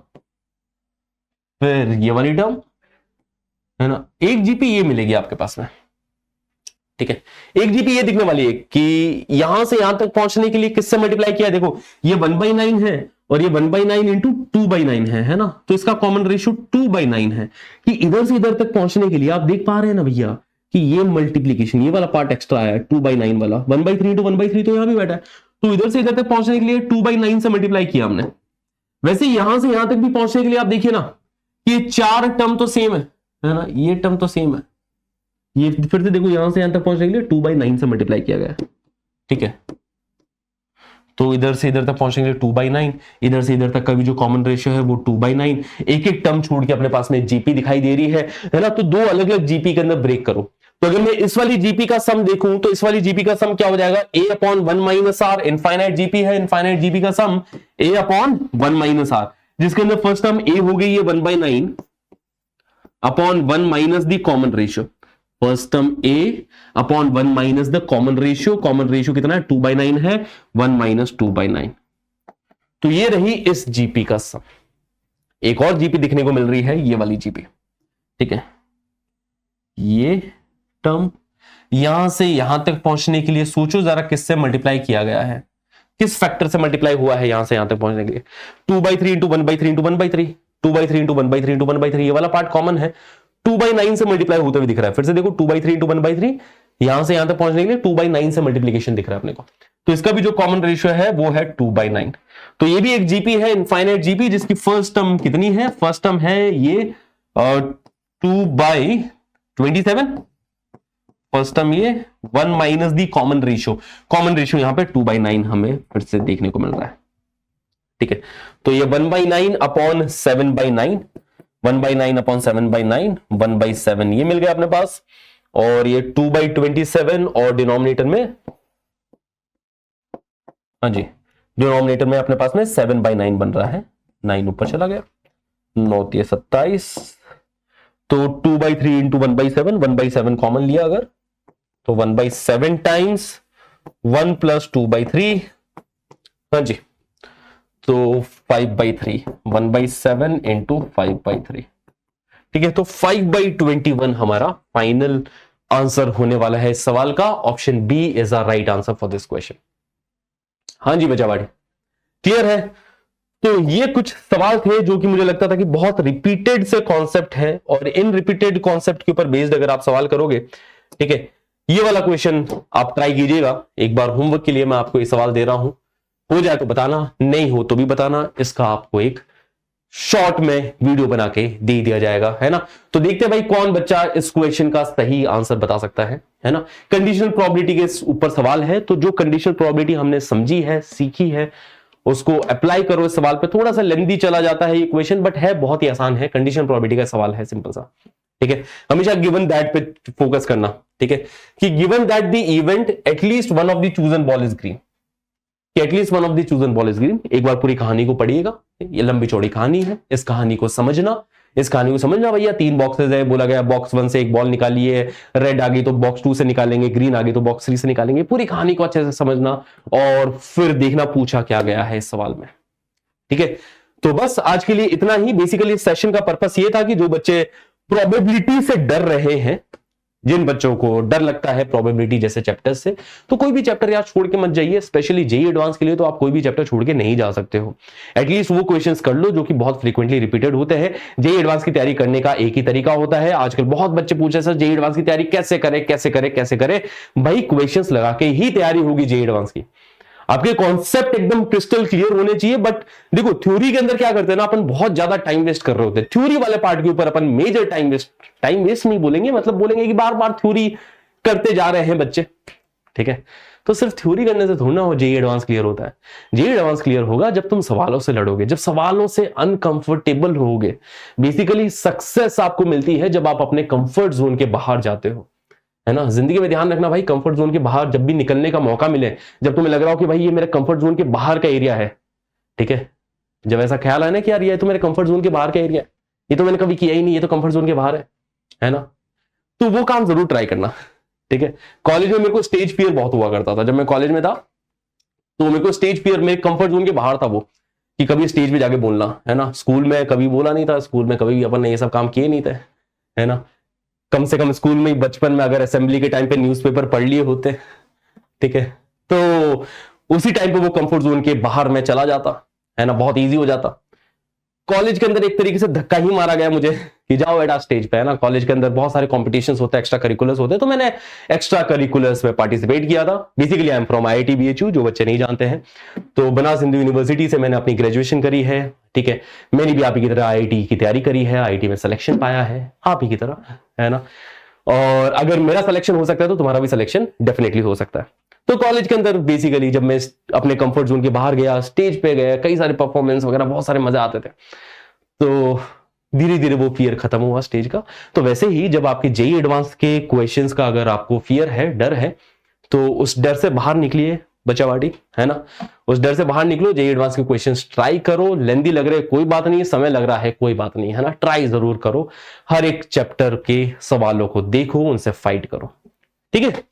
Speaker 1: फिर ये वाली टर्म, है ना। एक जीपी ये मिलेगी आपके पास में, ठीक है। एक जीपी ये दिखने वाली है कि यहां से यहां तक पहुंचने के लिए किससे मल्टीप्लाई किया, देखो ये 1/9 है और ये 1/9 इंटू 2/9 है ना। तो इसका कॉमन रेशियो 2/9 है कि इधर से इधर तक पहुंचने के लिए आप देख पा रहे हैं ना भैया कि ये मल्टीप्लीकेशन, ये वाला पार्ट एक्स्ट्रा आया है 2/9 वाला, 1/3 इंटू 1/3 तो यहां भी बैठा है। तो इधर से इधर तक पहुंचने के लिए 2/9 से मल्टीप्लाई किया हमने। वैसे यहां से यहां तक भी पहुंचने के लिए आप देखिए ना कि ये 4 टर्म तो सेम है ना, ये टर्म तो सेम है। ये फिर से देखो यहां से यहां तक पहुंचने के लिए 2/9 से मल्टीप्लाई किया गया, ठीक है। तो इधर से इधर तक पहुंचने के लिए 2/9, इधर से इधर तक का भी जो कॉमन रेशियो है वो 2/9। एक एक टर्म छोड़ के अपने पास में जीपी दिखाई दे रही है ना। तो 2 अलग अलग जीपी के अंदर ब्रेक करो। तो अगर मैं इस वाली जीपी का सम देखूं तो इस वाली जीपी का सम क्या हो जाएगा, a/1 - r, इनफाइनाइट जीपी है, इनफाइनाइट जीपी का सम a/1 - r, जिसके अंदर फर्स्ट टर्म a हो गई है 1/9 upon 1 minus the common ratio, first term a upon 1 minus the common ratio, common ratio कितना है 2/9 है, 1 माइनस 2/9। तो ये रही इस जीपी का सम। एक और जीपी दिखने को मिल रही है, ये वाली जीपी, ठीक है। ये टर्म यहां से यहां तक पहुंचने के लिए सोचो जरा किससे मल्टीप्लाई किया गया है, किस फैक्टर से मल्टीप्लाई हुआ है यहां से यहां तक पहुंचने के लिए? 2/3 इंटू 1/3 इंटू 1/3, 2/3 इंटू 1/3 इंटू 1/3, ये वाला पार्ट कॉमन है। 2/9 से मल्टीप्लाई होते हुए दिख रहा है। फिर से देखो 2/3 इंटू 1/3, यहां से यहां तक पहुंचने के लिए 2/9 से मल्टीप्लीकेशन दिख रहा है अपने को। तो इसका भी जो कॉमन रेशियो है वो है 2/9। तो ये भी एक जीपी है, इनफाइनाइट जीपी, जिसकी फर्स्ट टर्म कितनी है? फर्स्ट टर्म है ये 2/27। फर्स्ट टर्म ये 1 minus the common ratio. Common ratio यहां पे 2/9 हमें फिर से देखने को मिल रहा है। ठीक है, तो ये 1/9 अपॉन 7/9, 1/9 अपॉन 7/9, 1/7 ये मिल गया अपने पास। और ये 2/27 और डिनोमिनेटर में, हाँ जी, डिनोमिनेटर में अपने पास में 7/9 बन रहा है। 9 ऊपर चला गया, 9 27। तो 2/3 इंटू 1/7, 1/7 कॉमन लिया अगर, तो 1/7 टाइम्स 1 प्लस 2/3, हाँ जी, तो 5/3, 1/7 इंटू 5/3। ठीक है, तो 5/21 हमारा फाइनल आंसर होने वाला है इस सवाल का। Option B is the right answer for this question. हाँ जी बच्चावाड़ी, क्लियर है? तो ये कुछ सवाल थे जो कि मुझे लगता था कि बहुत रिपीटेड से कॉन्सेप्ट है, और इन रिपीटेड कॉन्सेप्ट के ऊपर बेस्ड अगर आप सवाल करोगे, ठीक है, ये वाला क्वेश्चन आप ट्राई कीजिएगा। एक बार होमवर्क के लिए मैं आपको ये सवाल दे रहा हूं, हो जाए तो बताना, नहीं हो तो भी बताना। इसका आपको एक शॉर्ट में वीडियो बना के दे दिया जाएगा, है ना। तो देखते हैं भाई कौन बच्चा इस क्वेश्चन का सही आंसर बता सकता है ना। कंडीशनल प्रोबेबिलिटी के ऊपर सवाल है, तो जो कंडीशनल प्रोबेबिलिटी हमने समझी है, सीखी है, उसको अप्लाई करो इस सवाल पे। थोड़ा सा लेंथी चला जाता है ये क्वेश्चन, बट है बहुत ही आसान है। कंडीशनल प्रोबेबिलिटी का सवाल है, सिंपल सा। ठीक है, हमेशा गिवन दैट पे फोकस करना। ठीक है, कि given that the event at least one of the chosen ball is green, at least one of the chosen ball is green. एक बार पूरी कहानी को पढ़िएगा, ये लंबी चौड़ी कहानी है, इस कहानी को समझना। इस कहानी को समझना भैया, 3 बॉक्सेस है, बोला गया बॉक्स 1 से एक बॉल निकालिए, रेड आ गई तो बॉक्स 2 से निकालेंगे, ग्रीन आ गई तो बॉक्स 3 से निकालेंगे। पूरी कहानी को अच्छे से समझना और फिर देखना पूछा क्या गया है इस सवाल में। ठीक है, तो बस आज के लिए इतना ही। बेसिकली सेशन का पर्पस ये था कि जो बच्चे प्रोबेबिलिटी से डर रहे हैं, जिन बच्चों को डर लगता है प्रोबेबिलिटी जैसे चैप्टर्स से, तो कोई भी चैप्टर यार छोड़ के मत जाइए। स्पेशली जेईई एडवांस के लिए तो आप कोई भी चैप्टर छोड़ के नहीं जा सकते हो। एटलीस्ट वो क्वेश्चंस कर लो जो कि बहुत फ्रीक्वेंटली रिपीटेड होते हैं। जेईई एडवांस की तैयारी करने का एक ही तरीका होता है। आजकल बहुत बच्चे पूछे सर जेईई एडवांस की तैयारी कैसे करें, कैसे करें, कैसे करें। भाई क्वेश्चंस लगा के ही तैयारी होगी जेईई एडवांस की। आपके कॉन्सेप्ट एकदम क्रिस्टल क्लियर होने चाहिए। बट देखो थ्योरी के अंदर क्या करते हैं ना, अपन बहुत ज्यादा टाइम वेस्ट कर रहे होते हैं। थ्योरी वाले पार्ट के ऊपर अपन मेजर टाइम वेस्ट नहीं बोलेंगे, मतलब बोलेंगे कि बार बार थ्योरी करते जा रहे हैं बच्चे। ठीक है, तो सिर्फ थ्योरी करने से थोड़ा ना हो जेईई एडवांस क्लियर होता है। जेईई एडवांस क्लियर होगा जब तुम सवालों से लड़ोगे, जब सवालों से अनकंफर्टेबल होगे। बेसिकली सक्सेस आपको मिलती है जब आप अपने कंफर्ट जोन के बाहर जाते हो, है ना। जिंदगी में ध्यान रखना भाई, कंफर्ट जोन के बाहर जब भी निकलने का मौका मिले, जब तुम्हें लग रहा हो कि भाई ये मेरे कंफर्ट जोन के बाहर का एरिया है, ठीक है, जब ऐसा ख्याल आए ना कि यार ये तो मेरे कंफर्ट जोन के बाहर का एरिया है, ये तो मैंने कभी किया ही नहीं, ये तो कंफर्ट जोन के बाहर है ना, तो वो काम जरूर ट्राई करना। ठीक है, कॉलेज में मेरे को स्टेज फियर बहुत हुआ करता था। जब मैं कॉलेज में था तो मेरे को स्टेज फियर, मेरे कंफर्ट जोन के बाहर था वो, कि कभी स्टेज पे जाके बोलना, है ना। स्कूल में कभी बोला नहीं था, स्कूल में कभी भी अपन ने ये सब काम किए नहीं थे, है ना। कम से कम स्कूल में बचपन में अगर असेंबली के टाइम पे न्यूज़पेपर पढ़ लिए होते, ठीक है, तो उसी टाइम पे वो कंफर्ट जोन के बाहर में चला जाता, है ना, बहुत इजी हो जाता। कॉलेज के अंदर एक तरीके से धक्का ही मारा गया मुझे कि जाओ बेटा स्टेज पे, है ना। कॉलेज के अंदर बहुत सारे कॉम्पिटिशन्स होते हैं, एक्स्ट्रा करिकुलर्स होते हैं, तो मैंने एक्स्ट्रा करिकुलर्स में पार्टिसिपेट किया था। Basically I am from IIT BHU, जो बच्चे नहीं जानते हैं, तो बनारस हिंदू यूनिवर्सिटी से मैंने अपनी ग्रेजुएशन करी है। ठीक है, मैंने भी आप ही की तरह IIT की तैयारी करी है, IIT में सिलेक्शन पाया है आप ही की तरह, है ना। और अगर मेरा सिलेक्शन हो सकता है तो तुम्हारा भी सिलेक्शन डेफिनेटली हो सकता है। तो कॉलेज के अंदर बेसिकली जब मैं अपने कंफर्ट जोन के बाहर गया, स्टेज पे गया, कई सारे परफॉर्मेंस वगैरह, बहुत सारे मजे आते थे, तो धीरे धीरे वो फियर खत्म हुआ स्टेज का। तो वैसे ही जब आपके जेईई एडवांस के क्वेश्चंस का अगर आपको फियर है, डर है, तो उस डर से बाहर निकलिए बच्चावाटी, है ना। उस डर से बाहर निकलो, जेईई एडवांस के क्वेश्चंस ट्राई करो। लेंदी लग रहे कोई बात नहीं, समय लग रहा है कोई बात नहीं, है ना। ट्राई जरूर करो, हर एक चैप्टर के सवालों को देखो, उनसे फाइट करो, ठीक है।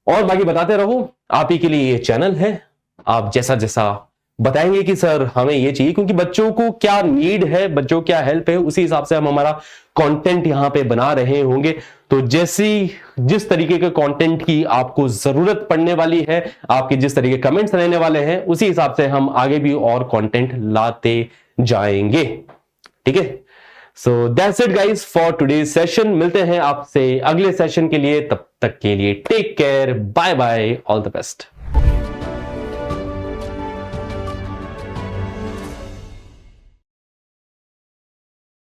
Speaker 1: और बाकी बताते रहो, आप ही के लिए ये चैनल है। आप जैसा जैसा बताएंगे कि सर हमें ये चाहिए, क्योंकि बच्चों को क्या नीड है, बच्चों क्या हेल्प है, उसी हिसाब से हम हमारा कंटेंट यहां पे बना रहे होंगे। तो जिस तरीके के कंटेंट की आपको जरूरत पड़ने वाली है, आपके जिस तरीके कमेंट्स रहने वाले हैं, उसी हिसाब से हम आगे भी और कंटेंट लाते जाएंगे। ठीक है, so that's it guys for today session. मिलते हैं आपसे अगले सेशन के लिए, तब तक के लिए take care, bye bye, all the best.